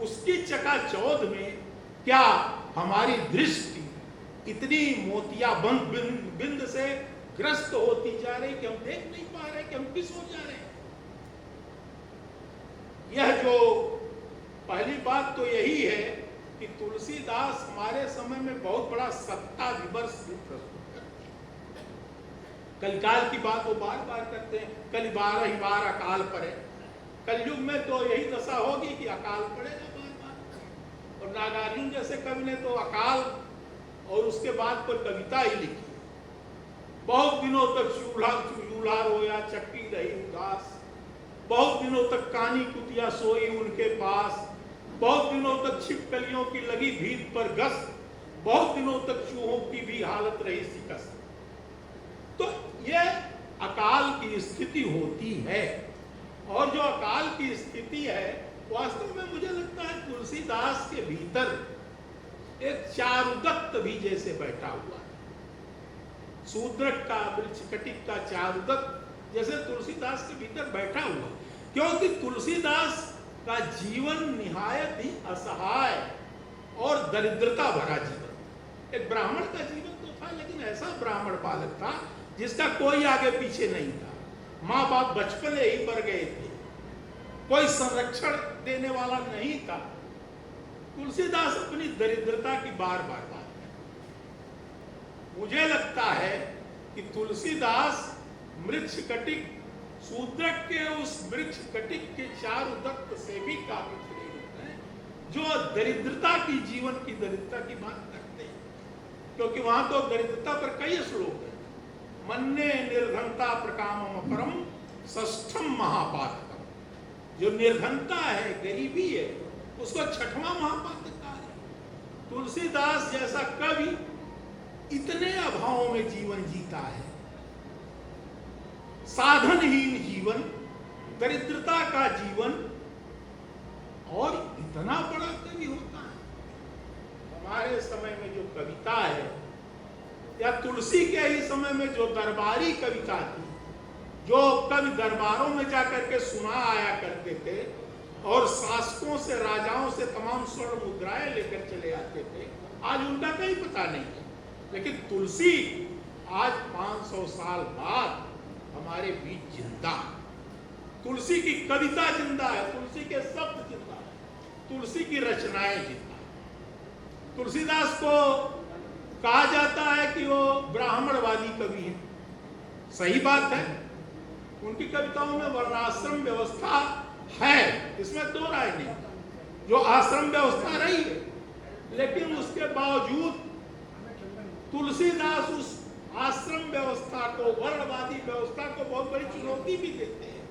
उसकी चकाचौंध में क्या हमारी दृष्टि इतनी मोतियाबंद बिंद से ग्रस्त होती जा रही कि हम देख नहीं पा रहे कि हम किस ओर जा रहे हैं। यह जो पहली बात तो यही है कि तुलसीदास हमारे समय में बहुत बड़ा सत्ता विमर्श प्रस्तुत करते हैं। कलिकाल की बात वो बार बार करते हैं, कल 12 ही बार अकाल पड़े। कलयुग में तो यही दशा होगी कि अकाल पड़ेगा बार बार। और नागार्जुन जैसे कवि ने तो अकाल और उसके बाद पर कविता ही लिखी। बहुत दिनों तक चूल्हा रोया चक्की रही उदास, बहुत दिनों तक कानी कुतिया सोई उनके पास, बहुत दिनों तक छिपकलियों की लगी भीत पर गस, बहुत दिनों तक चूहों की भी हालत रही सिकस। तो यह अकाल की स्थिति होती है। और जो अकाल की स्थिति है, वास्तव में मुझे लगता है तुलसीदास के भीतर एक चारुदत्त भी जैसे बैठा हुआ है। शूद्रक का, वृक्षकटिक का चारुदत्त जैसे तुलसीदास के भीतर बैठा हुआ, क्योंकि तुलसीदास का जीवन निहायत ही असहाय और दरिद्रता भरा जीवन। एक ब्राह्मण का जीवन तो था, लेकिन ऐसा ब्राह्मण बालक था जिसका कोई आगे पीछे नहीं था। माँ बाप बचपन ही मर गए थे, कोई संरक्षण देने वाला नहीं था। तुलसीदास अपनी दरिद्रता की बार बार बात करते। मुझे लगता है कि तुलसीदास वृक्षकटिक, शूद्रक के उस वृक्षकटिक के चारुदत्त से भी काफी प्रेरित हैं, जो दरिद्रता की, जीवन की दरिद्रता की बात करते हैं। क्योंकि वहां तो दरिद्रता पर कई श्लोक है। मन्ने निर्धनता प्रकामम परम षष्ठम महापातकम, जो निर्धनता है, गरीबी है, उसको छठवां महापातक कहा है। तुलसीदास जैसा कवि इतने अभावों में जीवन जीता है, साधनहीन जीवन, दरिद्रता का जीवन, और इतना बड़ा कवि होता है। हमारे समय में जो कविता है, या तुलसी के ही समय में जो दरबारी कविता थी, जो कवि दरबारों में जाकर के सुना आया करते थे और शासकों से, राजाओं से तमाम स्वर्ण मुद्राएं लेकर चले आते थे, आज उनका कहीं पता नहीं है। लेकिन तुलसी आज 500 साल बाद हमारे बीच जिंदा। तुलसी की कविता जिंदा है, तुलसी के शब्द जिंदा है, तुलसी की रचनाएं जिंदा है। तुलसीदास को कहा जाता है कि वो ब्राह्मणवादी कवि है। सही बात है, उनकी कविताओं में वर्णाश्रम व्यवस्था है, इसमें दो राय नहीं। जो आश्रम व्यवस्था रही है, लेकिन उसके बावजूद तुलसीदास उस आश्रम व्यवस्था को, वर्णवादी व्यवस्था को बहुत बड़ी चुनौती भी देते हैं।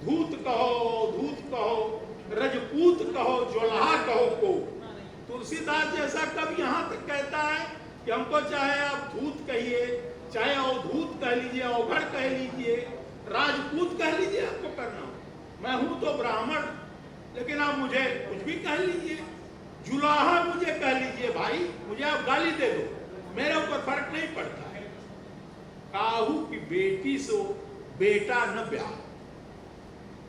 धूत कहो, धूत कहो, रजपूत कहो, ज्वालाहा कहो को। तुलसीदास जैसा कवि यहाँ तक कहता है कि हमको चाहे आप धूत कहिए, चाहे अवधूत कह लीजिए, अवघड़ कह लीजिए, राजपूत कह लीजिए, आपको करना हो। मैं हूं तो ब्राह्मण, लेकिन आप मुझे कुछ भी कह लीजिए, जुलाहा मुझे कह लीजिए, भाई मुझे आप गाली दे दो, मेरे ऊपर फर्क नहीं पड़ता है। काहू की बेटी से बेटा न ब्याह,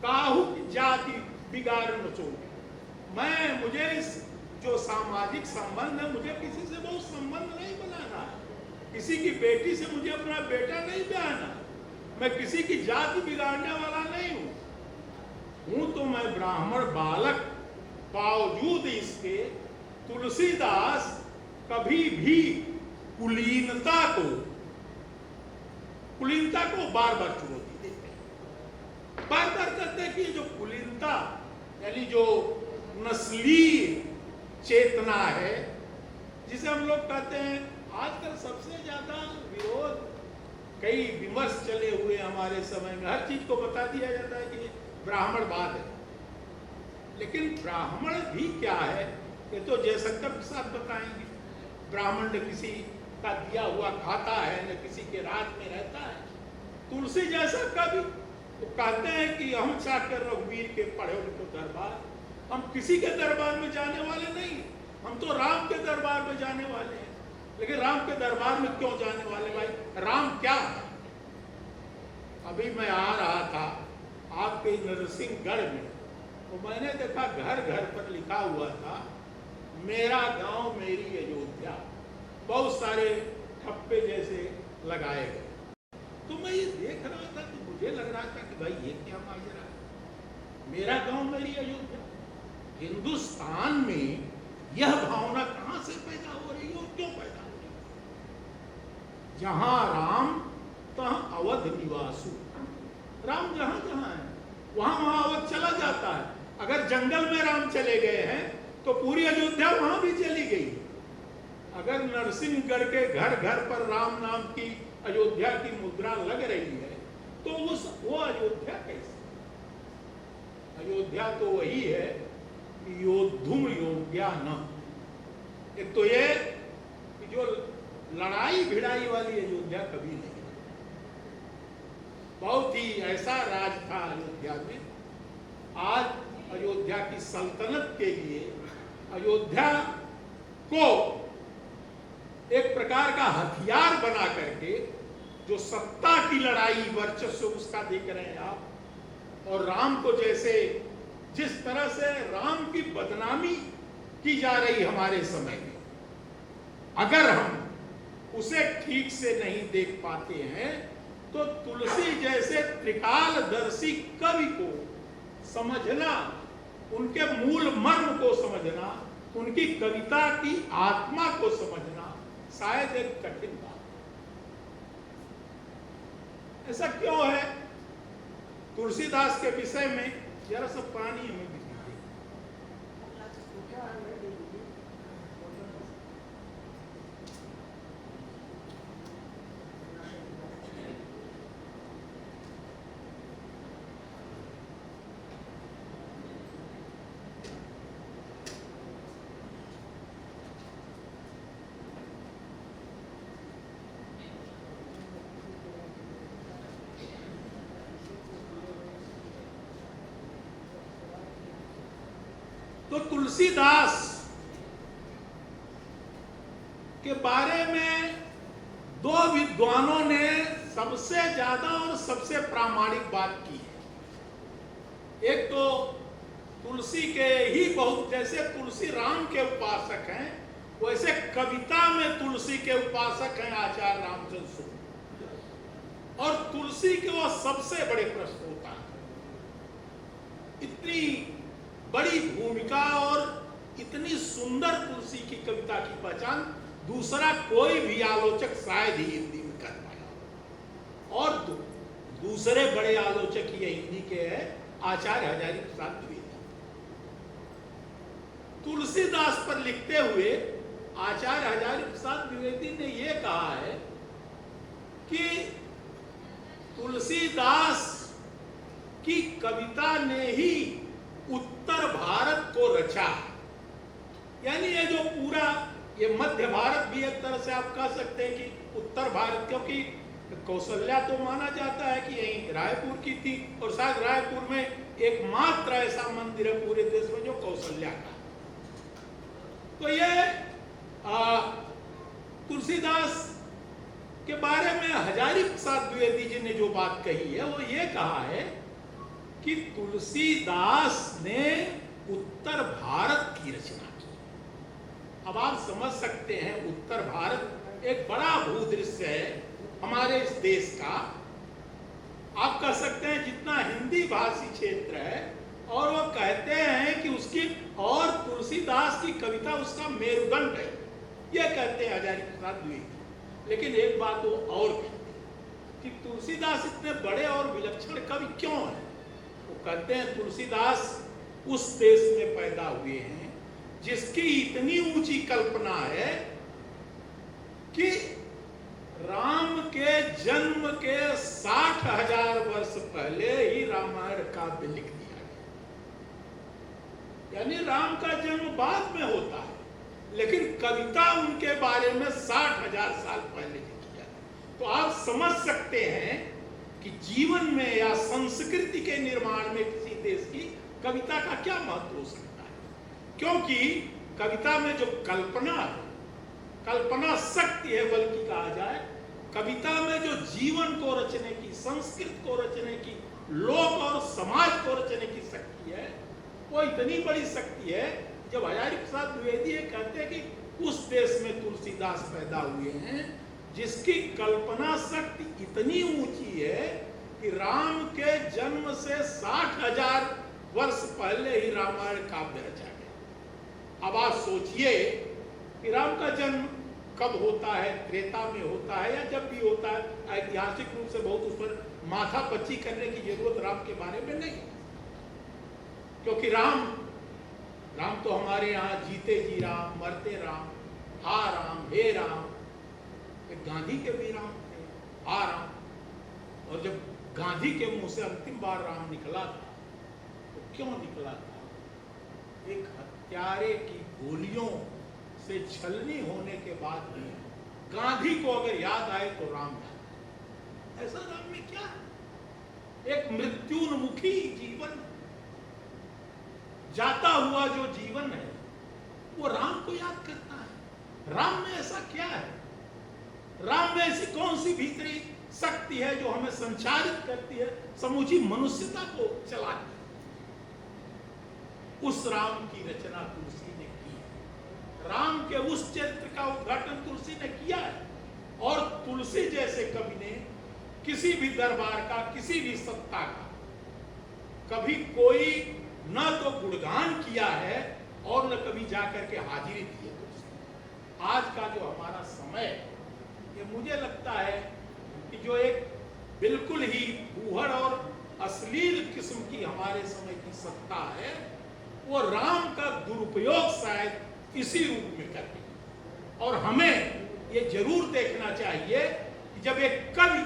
काहू की जाति बिगाड़ न चोट। मुझे इस जो सामाजिक संबंध है, मुझे किसी से बहुत संबंध नहीं बनाना है, किसी की बेटी से मुझे अपना बेटा नहीं ब्याहना। मैं किसी की जाति बिगाड़ने वाला नहीं हूं तो मैं ब्राह्मण बालक। बावजूद इसके तुलसीदास कभी भी कुलीनता को बार बार चुनौती देते हैं, बार बार कहते हैं कि जो कुलीनता यानी जो नस्ली चेतना है, जिसे हम लोग कहते हैं आजकल सबसे ज्यादा विरोध, कई विमर्श चले हुए हमारे समय में, हर चीज को बता दिया जाता है कि ब्राह्मणवाद है। लेकिन ब्राह्मण भी क्या है ये तो जयशंकर प्रसाद बताएंगे। ब्राह्मण न किसी का दिया हुआ खाता है, न किसी के राज में रहता है। तुलसी जैसा कवि वो कहते हैं कि हम चाकर रघुवीर के पढ़े उनको दरबार, हम किसी के दरबार में जाने वाले नहीं, हम तो राम के दरबार में जाने वाले हैं। लेकिन राम के दरबार में क्यों जाने वाले भाई? राम क्या है? अभी मैं आ रहा था आपके नरसिंहगढ़ में, तो मैंने देखा घर घर पर लिखा हुआ था मेरा गांव मेरी अयोध्या, बहुत सारे ठप्पे जैसे लगाए गए। तो मैं ये देख रहा था तो मुझे लग रहा था कि भाई ये क्या माजरा है, मेरा गांव मेरी अयोध्या। हिंदुस्तान में यह भावना कहां से पैदा हो रही है और क्यों पैदा हो रही है? जहां राम तहां अवध निवासु, राम जहां जहां है वहां अवध चला जाता है। अगर जंगल में राम चले गए हैं तो पूरी अयोध्या वहां भी चली गई। अगर नरसिंहगढ़ के घर घर पर राम नाम की अयोध्या की मुद्रा लग रही है तो वो अयोध्या कैसे? अयोध्या तो वही है योद्धुम योग्या न। एक तो ये कि जो लड़ाई भिड़ाई वाली अयोध्या कभी नहीं, बहुत ही ऐसा राज था अयोध्या में। आज अयोध्या की सल्तनत के लिए अयोध्या को एक प्रकार का हथियार बना करके जो सत्ता की लड़ाई वर्चस्व उसका देख रहे हैं आप, और राम को जैसे जिस तरह से राम की बदनामी की जा रही हमारे समय में, अगर हम उसे ठीक से नहीं देख पाते हैं तो तुलसी जैसे त्रिकालदर्शी कवि को समझना, उनके मूल मर्म को समझना, उनकी कविता की आत्मा को समझना शायद एक कठिन बात। ऐसा क्यों है? तुलसीदास के विषय में जरा सा पानी हमें भी दीजिए। तो तुलसीदास के बारे में दो विद्वानों ने सबसे ज्यादा और सबसे प्रामाणिक बात की है। एक तो तुलसी के ही बहुत, जैसे तुलसी राम के उपासक हैं वैसे कविता में तुलसी के उपासक हैं आचार्य रामचंद्र शुक्ल, और तुलसी के वो सबसे बड़े प्रश्नोत्ता हैं। इतनी बड़ी भूमिका और इतनी सुंदर तुलसी की कविता की पहचान दूसरा कोई भी आलोचक शायद ही हिंदी में कर पाया। और दूसरे बड़े आलोचक ये हिंदी के हैं आचार्य हजारी प्रसाद द्विवेदी। तुलसीदास पर लिखते हुए आचार्य हजारी प्रसाद द्विवेदी ने यह कहा है कि तुलसीदास की कविता ने ही उत्तर भारत को रचा। यानी ये जो पूरा ये मध्य भारत भी एक तरह से आप कह सकते हैं कि उत्तर भारत, क्योंकि कौशल्या तो माना जाता है कि यही रायपुर की थी, और शायद रायपुर में एकमात्र ऐसा मंदिर है पूरे देश में जो कौशल्या का। तो ये तुलसीदास के बारे में हजारी प्रसाद द्विवेदी जी ने जो बात कही है वो ये कहा है कि तुलसीदास ने उत्तर भारत की रचना की। अब आप समझ सकते हैं उत्तर भारत एक बड़ा भूदृश्य है हमारे इस देश का, आप कह सकते हैं जितना हिंदी भाषी क्षेत्र है, और वो कहते हैं कि उसकी और तुलसीदास की कविता उसका मेरुदंड है, ये कहते हैं हजारी प्रसाद द्विवेदी। लेकिन एक बात वो और कहते हैं कि तुलसीदास इतने बड़े और विलक्षण कवि क्यों हैं। वो कहते हैं तुलसीदास उस देश में पैदा हुए हैं जिसकी इतनी ऊंची कल्पना है कि राम के जन्म के 60,000 वर्ष पहले ही रामायण काव्य लिख दिया गया। यानी राम का जन्म बाद में होता है, लेकिन कविता उनके बारे में 60,000 साल पहले लिखी जाती। तो आप समझ सकते हैं कि जीवन में या संस्कृति के निर्माण में किसी देश की कविता का क्या महत्व हो सकता है, क्योंकि कविता में जो कल्पना है, कल्पना शक्ति है बल्कि कहा जाए, कविता में जो जीवन को रचने की, संस्कृति को रचने की, लोक और समाज को रचने की शक्ति है, वो इतनी बड़ी शक्ति है। जब हजारी प्रसाद द्विवेदी कहते हैं कि उस देश में तुलसीदास पैदा हुए हैं जिसकी कल्पना शक्ति इतनी ऊंची है कि राम के जन्म से 60,000 वर्ष पहले ही रामायण काव्य रचा गया। अब आप सोचिए कि राम का जन्म कब होता है, त्रेता में होता है या जब भी होता है, ऐतिहासिक रूप से बहुत उस पर माथापच्ची करने की जरूरत राम के बारे में नहीं, क्योंकि राम तो हमारे यहाँ जीते जी राम, मरते राम, हा राम, हे राम। गांधी के भी राम थे, हा राम। और जब गांधी के मुंह से अंतिम बार राम निकला था तो क्यों निकला था? एक हत्यारे की गोलियों से छलनी होने के बाद भी गांधी को अगर याद आए तो राम याद आए। ऐसा राम में क्या है? एक मृत्युन्मुखी जीवन, जाता हुआ जो जीवन है वो राम को याद करता है। राम में ऐसा क्या है? राम में ऐसी कौन सी भीतरी शक्ति है जो हमें संचालित करती है, समूची मनुष्यता को चलाती है? उस राम की रचना तुलसी ने की है। राम के उस चरित्र का उद्घाटन तुलसी ने किया है। और तुलसी जैसे कवि ने किसी भी दरबार का, किसी भी सत्ता का कभी कोई न तो गुणगान किया है और न कभी जाकर के हाजिरी दी है तुलसी। आज का जो हमारा समय, ये मुझे लगता है कि जो एक बिल्कुल ही बूहड़ और अश्लील किस्म की हमारे समय की सत्ता है, वो राम का दुरुपयोग शायद इसी रूप में करती है। और हमें ये जरूर देखना चाहिए कि जब एक कवि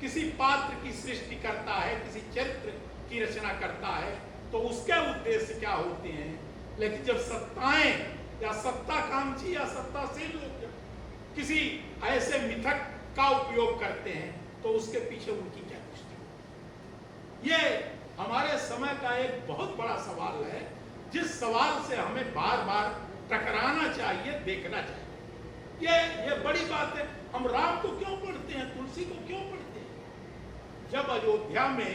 किसी पात्र की सृष्टि करता है, किसी चरित्र की रचना करता है, तो उसके उद्देश्य क्या होते हैं। लेकिन जब सत्ताएं या सत्ताकांक्षी या सत्ताशील लोग किसी ऐसे मिथक का उपयोग करते हैं तो उसके पीछे उनकी क्या दृष्टि। ये हमारे समय का एक बहुत बड़ा सवाल है, जिस सवाल से हमें बार बार टकराना चाहिए, देखना चाहिए। ये बड़ी बात है। हम राम को क्यों पढ़ते हैं, तुलसी को क्यों पढ़ते हैं? जब अयोध्या में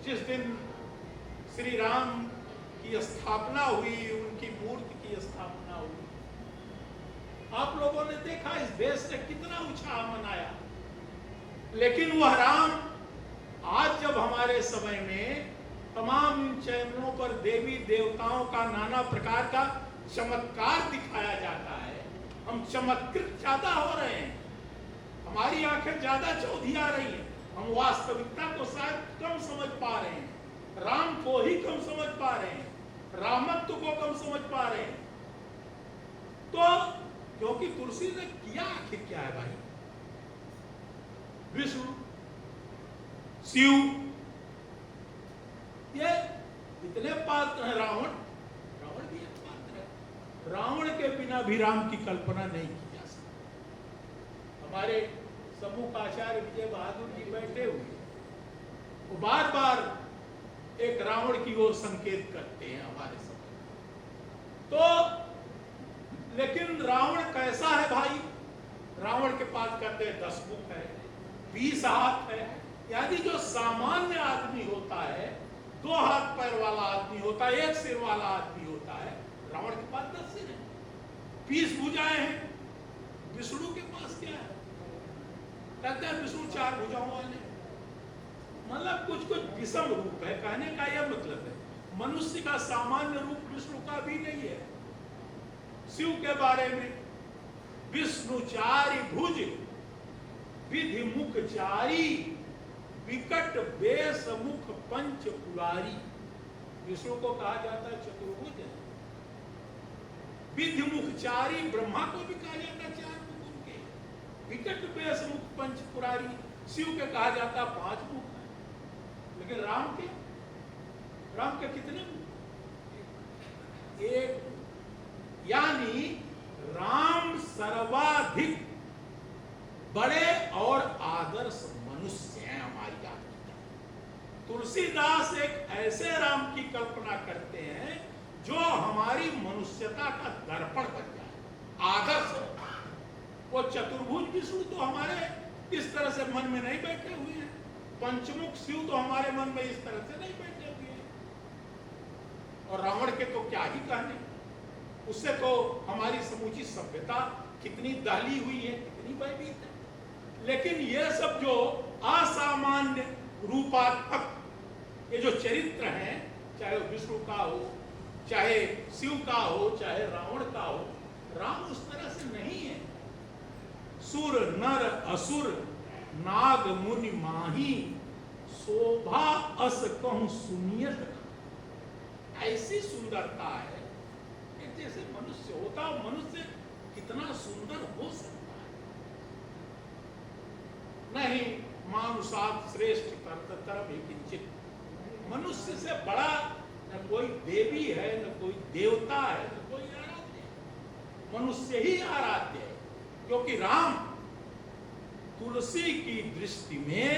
जिस दिन श्री राम की स्थापना हुई, उनकी मूर्ति की स्थापना हुई, आप लोगों ने देखा इस देश ने कितना उत्साह मनाया। लेकिन वह राम आज जब हमारे समय में तमाम इन चैनलों पर देवी देवताओं का नाना प्रकार का चमत्कार दिखाया जाता है, हम चमत्कृत ज्यादा हो रहे हैं, हमारी आंखें ज्यादा चौधिया रही हैं, हम वास्तविकता को शायद कम समझ पा रहे हैं, राम को ही कम समझ पा रहे हैं, रामत्व को कम समझ पा रहे हैं। तो क्योंकि तुलसी ने किया आखिर क्या है भाई? विष्णु, शिव, ये इतने पात्र हैं। रावण भी एक पात्र है। रावण के बिना भी राम की कल्पना नहीं की जा सकती। हमारे समूह आचार्य विजय बहादुर जी बैठे हुए, वो बार बार एक रावण की ओर संकेत करते हैं हमारे समय। तो लेकिन रावण कैसा है भाई? रावण के पास कहते हैं 10 मुख है, 20 हाथ है। यानी जो सामान्य आदमी होता है, 2 हाथ पैर वाला आदमी होता है, 1 सिर वाला आदमी होता है, रावण के पास 10 सिर है, 20 भुजाएं हैं। विष्णु के पास क्या है? कहते हैं विष्णु 4 भुजाओं वाले। मतलब कुछ कुछ विषम रूप है, कहने का यह मतलब है मनुष्य का सामान्य रूप विष्णु का भी नहीं है। शिव के बारे में विष्णु चारि भुज विधि मुख चारी विकट बेस मुख पंच पुरारी। विष्णु को कहा जाता है चतुर्भुज। विधि मुख चारी, ब्रह्मा को भी कहा जाता है चार मुख उनके। विकट बेस मुख पंच पुरारी, शिव के कहा जाता है 5 मुख है। लेकिन राम के कितने मुख? 1। यानी राम सर्वाधिक बड़े और आदर्श मनुष्य हैं हमारी आत्मा। तुलसीदास एक ऐसे राम की कल्पना करते हैं जो हमारी मनुष्यता का दर्पण बन जाए, आदर्श। वो चतुर्भुज विष्णु तो हमारे इस तरह से मन में नहीं बैठे हुए हैं, पंचमुख शिव तो हमारे मन में इस तरह से नहीं बैठे हुए हैं। और रावण के तो क्या ही कहने, उससे तो हमारी समूची सभ्यता कितनी दहली हुई है, कितनी भयभीत है। लेकिन ये सब जो असामान्य रूपात्मक ये जो चरित्र हैं, चाहे विष्णु का हो, चाहे शिव का हो, चाहे रावण का हो, राम उस तरह से नहीं है। सुर नर असुर नाग मुनि माही शोभा अस कहूं सुनियत। ऐसी सुंदरता है कि जैसे मनुष्य होता, मनुष्य कितना सुंदर हो सकता है। नहीं मानुषात् श्रेष्ठ कर्तव्य किंचित। मनुष्य से बड़ा न कोई देवी है, न कोई देवता है, न कोई आराध्य है। मनुष्य ही आराध्य है, क्योंकि राम तुलसी की दृष्टि में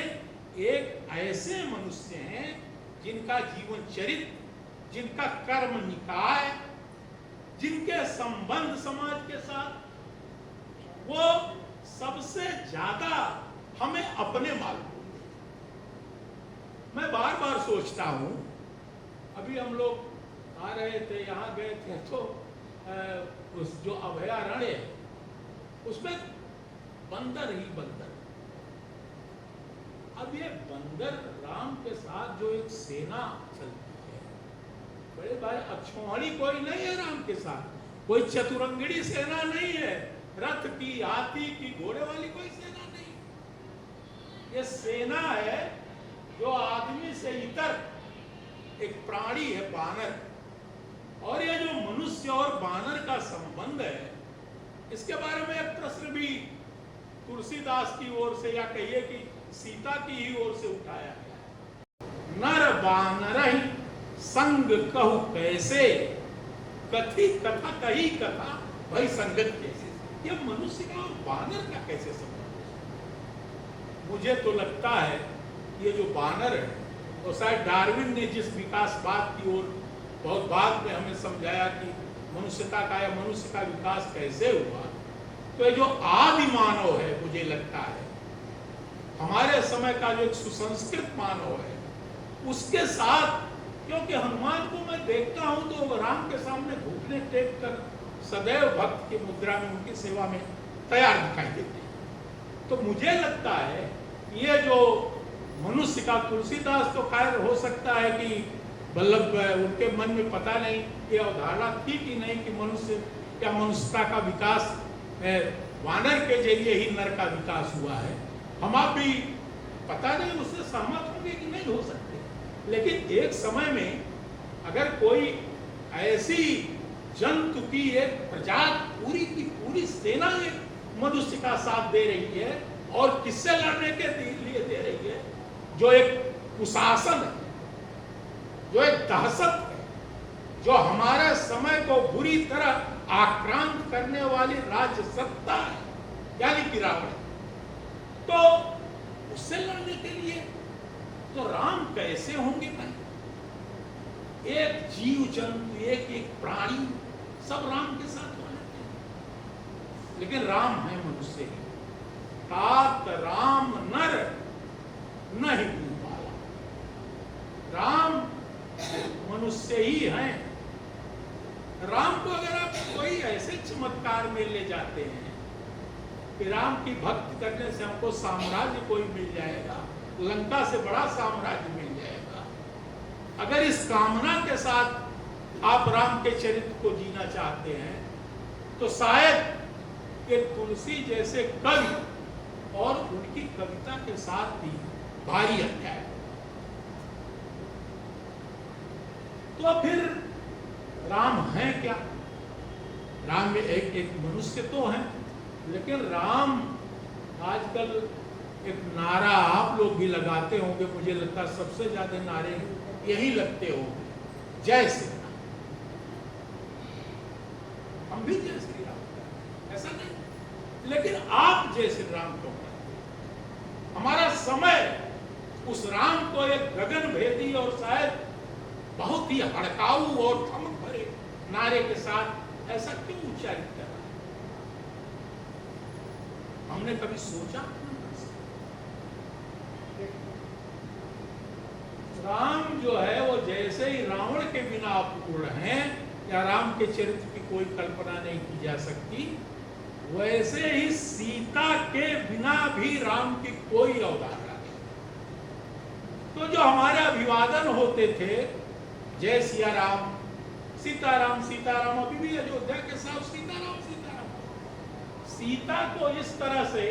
एक ऐसे मनुष्य हैं जिनका जीवन चरित्र, जिनका कर्म निकाय, जिनके संबंध समाज के साथ वो सबसे ज्यादा हमें अपने मालूम। मैं बार बार सोचता हूं, अभी हम लोग आ रहे थे, यहाँ गए थे, तो उस जो अभयारण्य है उसमें बंदर ही बंदर। अब ये बंदर राम के साथ जो एक सेना चलती है, बड़े भाई अक्षौहिणी कोई नहीं है राम के साथ, कोई चतुरंगड़ी सेना नहीं है, रथ की, हाथी की, घोड़े वाली कोई सेना नहीं। ये सेना है जो आदमी से इतर एक प्राणी है, बानर। और ये जो मनुष्य और बानर का संबंध है, इसके बारे में एक प्रश्न भी तुलसीदास की ओर से, या कहिए कि सीता की ही ओर से उठाया गया। नर बानर ही संग कहु कैसे, कथी कथा कही कथा भाई संगत कैसे। ये मनुष्य का और बानर का कैसे संबंध? मुझे तो लगता है ये जो बानर है, तो शायद डार्विन ने जिस विकासवाद की ओर बहुत बाद में हमें समझाया कि मनुष्यता का या मनुष्य का विकास कैसे हुआ, तो ये जो आदि मानव है, मुझे लगता है हमारे समय का जो एक सुसंस्कृत मानव है, उसके साथ, क्योंकि हनुमान को मैं देखता हूं तो राम के सामने घुटने टेक कर सदैव भक्त की मुद्रा में उनकी सेवा में तैयार दिखाई देते हैं। तो मुझे लगता है ये जो मनुष्य का, तुलसीदास तो खैर हो सकता है कि वल्लभ उनके मन में पता नहीं ये अवधारणा थी कि नहीं कि मनुष्य या मनुष्यता का विकास वानर के जरिए ही नर का विकास हुआ है। हम आप भी पता नहीं उससे सहमत होंगे कि नहीं हो सकते। लेकिन एक समय में अगर कोई ऐसी जंतु की एक प्रजाति पूरी की पूरी सेना एक मनुष्य का साथ दे रही है, और किससे लड़ने के लिए दे रही है, जो एक कुशासन है, जो एक दहशत है, जो हमारे समय को बुरी तरह आक्रांत करने वाली राज्य सत्ता है, यानी कि रावण, तो उससे लड़ने के लिए तो राम कैसे होंगे भाई? एक जीव जंतु, एक एक प्राणी, सब राम के साथ हो जाते हैं। लेकिन राम है मनुष्य ही। तात राम नर नहीं वाला, राम मनुष्य ही हैं। राम को अगर आप कोई ऐसे चमत्कार में ले जाते हैं कि राम की भक्ति करने से हमको साम्राज्य कोई मिल जाएगा, लंका से बड़ा साम्राज्य मिल जाएगा। अगर इस कामना के साथ आप राम के चरित्र को जीना चाहते हैं तो शायद एक तुलसी जैसे कवि और उनकी कविता के साथ भी भारी अन्याय। तो फिर राम है क्या? राम में एक मनुष्य तो है, लेकिन राम आजकल एक नारा आप लोग भी लगाते होंगे, मुझे लगता है सबसे ज्यादा नारे यही लगते होंगे, जय श्री राम। हम भी जय श्री राम, ऐसा नहीं, लेकिन आप जय श्री राम क्यों कहते? हमारा समय उस राम को एक गगन भेदी और शायद बहुत ही हड़काऊ और धमक भरे नारे के साथ ऐसा क्यों उच्चारित कर रहा है? हमने कभी सोचा? राम जो है वो जैसे ही रावण के बिना अपूर्ण है या राम के चरित्र की कोई कल्पना नहीं की जा सकती, वैसे ही सीता के बिना भी राम की कोई अवधारणा नहीं। तो जो हमारे अभिवादन होते थे, जय सिया राम, सीताराम सीताराम, अभी भी अयोध्या के साथ सीताराम सीताराम, सीता को इस तरह से,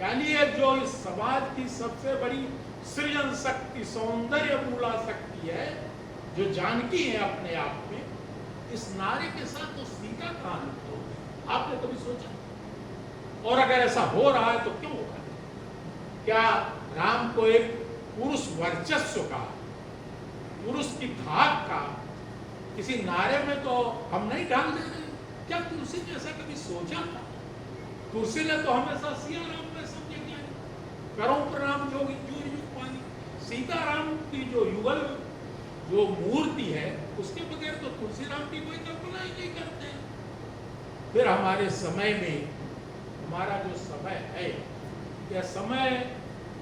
यानी जो इस समाज की सबसे बड़ी सृजन शक्ति, सौंदर्य मूला शक्ति है, जो जानकी है अपने आप में, इस नारे के साथ तो सीता कहां लुप्त होगी? आपने कभी सोचा? और अगर ऐसा हो रहा है तो क्यों हो रहा है? क्या राम को एक पुरुष वर्चस्व का, पुरुष की धाक का किसी नारे में तो हम नहीं डाल दे रहे? क्या तुलसी ने ऐसा कभी सोचा था? तुलसी ने तो हमेशा सिया राम में समझे क्या, करो प्रणाम जोगी जो युग पानी। सीताराम की जो युगल जो मूर्ति है, उसके बगैर तो तुलसी राम की कोई कल्पना ही नहीं करते हैं। फिर हमारे समय में, हमारा जो समय है, यह समय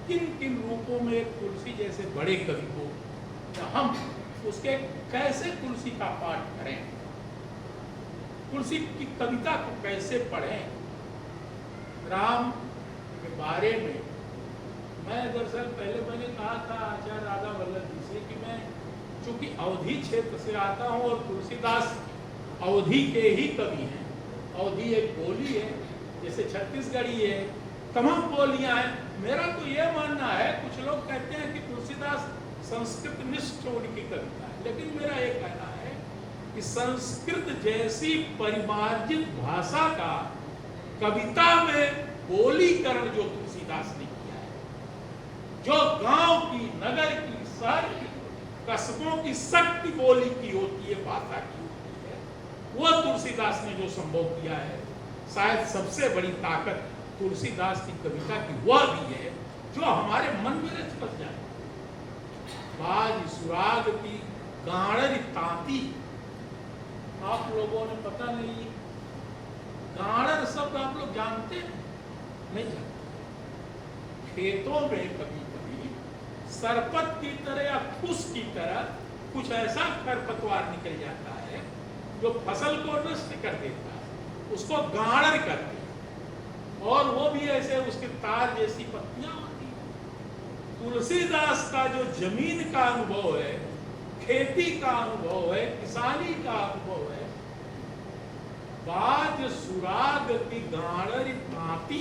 किन किन रूपों में तुलसी जैसे बड़े कवि को, हम उसके कैसे तुलसी का पाठ करें, तुलसी की कविता को कैसे पढ़ें? राम के बारे में मैं दरअसल पहले मैंने कहा था आचार्य राधा वल्लभ जी से कि मैं चूंकि अवधी क्षेत्र से आता हूँ और तुलसीदास अवधी के ही कवि हैं। अवधी एक बोली है, जैसे छत्तीसगढ़ी है, तमाम बोलियां हैं। मेरा तो ये मानना है, कुछ लोग कहते हैं कि तुलसीदास संस्कृत निष्ठ उनकी कविता है, लेकिन मेरा ये कहना है कि संस्कृत जैसी परिमार्जित भाषा का कविता में बोलीकरण जो तुलसीदास ने किया है, जो गांव की, नगर की, शहर की, कस्बों की शक्ति बोली की होती है, भाषा की होती है, वो तुलसीदास ने जो संभव किया है, शायद सबसे बड़ी ताकत तुलसीदास की कविता की वह भी है जो हमारे मन में रच बस जाए। बाज सुराग की गाड़र तांती, आप लोगों ने पता नहीं गाड़र शब्द आप लोग जानते हैं? नहीं जानते। खेतों में कभी कभी सरपत की तरह या फूस की तरह कुछ ऐसा खरपतवार निकल जाता है जो फसल को नष्ट कर देता है, उसको गाड़र करते हैं, और वो भी ऐसे उसके तार जैसी पत्तियां होती हैं। तुलसीदास का जो जमीन का अनुभव है, खेती का अनुभव है, किसानी का अनुभव है, बाज सुराग की गाड़र तांती,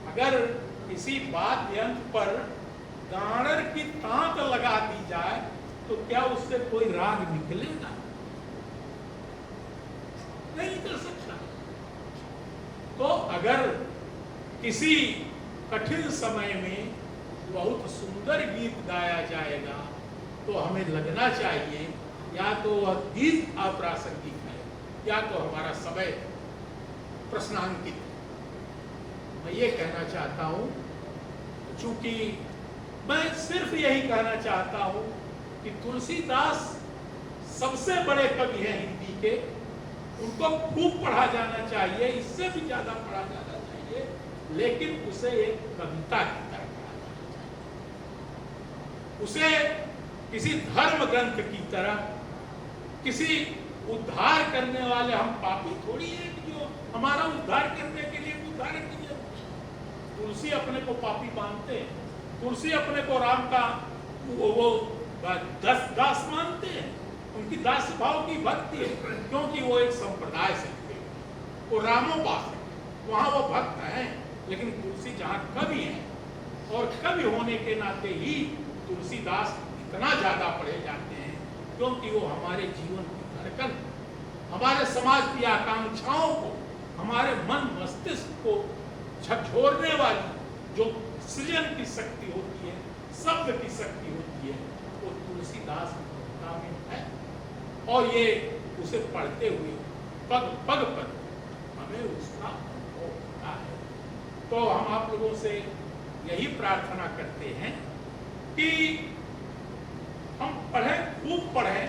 अगर किसी वाद्य यंत्र पर गाड़र की तांत लगा दी जाए तो क्या उससे कोई राग निकलेगा? नहीं निकल सकता। तो अगर किसी कठिन समय में बहुत सुंदर गीत गाया जाएगा तो हमें लगना चाहिए या तो वह गीत अप्रासंगिक है या तो हमारा समय प्रश्नांकित है। मैं ये कहना चाहता हूँ, चूंकि मैं सिर्फ यही कहना चाहता हूँ कि तुलसीदास सबसे बड़े कवि हैं हिंदी के, उनको खूब पढ़ा जाना चाहिए, इससे भी ज्यादा पढ़ा जाना चाहिए, लेकिन उसे एक कविता की तरह पढ़ा जाना चाहिए। उसे किसी धर्म ग्रंथ की तरह, किसी उद्धार करने वाले, हम पापी थोड़ी है कि जो हमारा उद्धार करने के लिए उद्धार किया। तुलसी अपने को पापी मानते हैं, तुलसी अपने को राम का वो दास मानते हैं, उनकी दास भाव की भक्ति है, क्योंकि वो एक संप्रदाय से जुड़े, वो रामोपासक है, वहाँ वो भक्त हैं। लेकिन तुलसी जहाँ कवि है, और कवि होने के नाते ही तुलसीदास इतना ज्यादा पढ़े जाते हैं, क्योंकि वो हमारे जीवन की धड़कन, हमारे समाज की आकांक्षाओं को, हमारे मन मस्तिष्क को झकझोरने वाली जो सृजन की शक्ति होती है, शब्द की शक्ति होती है, वो तुलसीदास में है। और ये उसे पढ़ते हुए पग पग पर हमें उसका अनुभव होता है। तो हम आप लोगों से यही प्रार्थना करते हैं कि हम पढ़ें, खूब पढ़ें,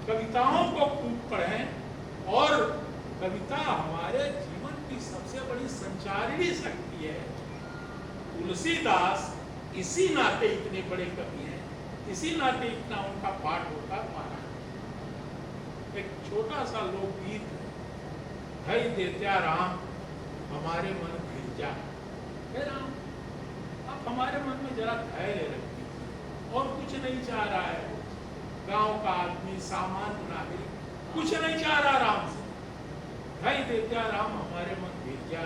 कविताओं को खूब पढ़ें, और कविता हमारे जीवन की सबसे बड़ी संचारिणी शक्ति है। तुलसीदास इसी नाते इतने बड़े कवि हैं, इसी नाते इतना उनका पाठ होता पारा। एक छोटा सा लोकगीत है, धै देत्या राम हमारे मन भिर जा। राम, आप हमारे मन में जरा धैर्य रखिए, और कुछ नहीं चाह रहा है, गांव का आदमी, सामान्य नागरिक कुछ नहीं चाह रहा राम से। धै देत्या राम हमारे मन भिर जा,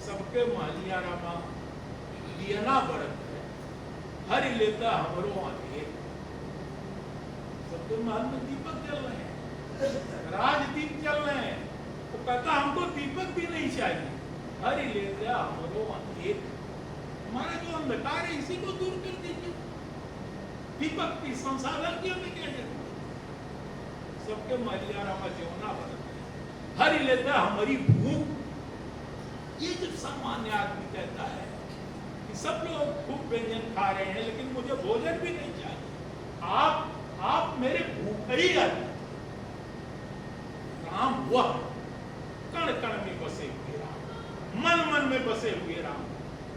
सबके मालिया रामा दियना बरत है, हरि लेता हमरो अंधेर। सबके महल में दीपक जल रहे हैं, राजदीप चल रहे हैं, वो कहता हमको दीपक भी नहीं चाहिए, हरि लेता हमरो अंधेर। हमारा जो अंधकार है इसी को दूर कर दीजिए, दीपक की संसाधन की हमें क्या जरूरत। सबके मालिया रामा जीवना बरत है, हरि लेता हमारी भूख। ये जब सामान्य आदमी कहता है कि सब लोग खूब व्यंजन खा रहे हैं लेकिन मुझे भोजन भी नहीं चाहिए, आप मेरे भूख ही आदमी। राम वह कण कण में बसे हुए राम, मन मन में बसे हुए राम,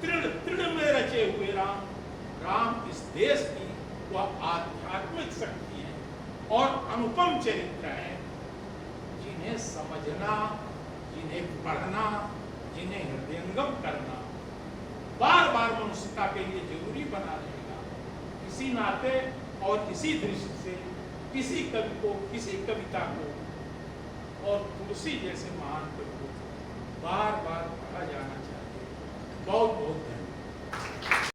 तृण तृण में रचे हुए राम। राम इस देश की वह आध्यात्मिक शक्ति है और अनुपम चरित्र है, जिन्हें समझना, जिन्हें पढ़ना, जिन्हें हृदयंगम करना बार बार मनुष्यता के लिए जरूरी बना रहेगा। इसी नाते और इसी दृष्टि से किसी कवि को, किसी कविता को, और तुलसी जैसे महान कवि को बार बार पढ़ा जाना चाहिए। बहुत बहुत धन्यवाद।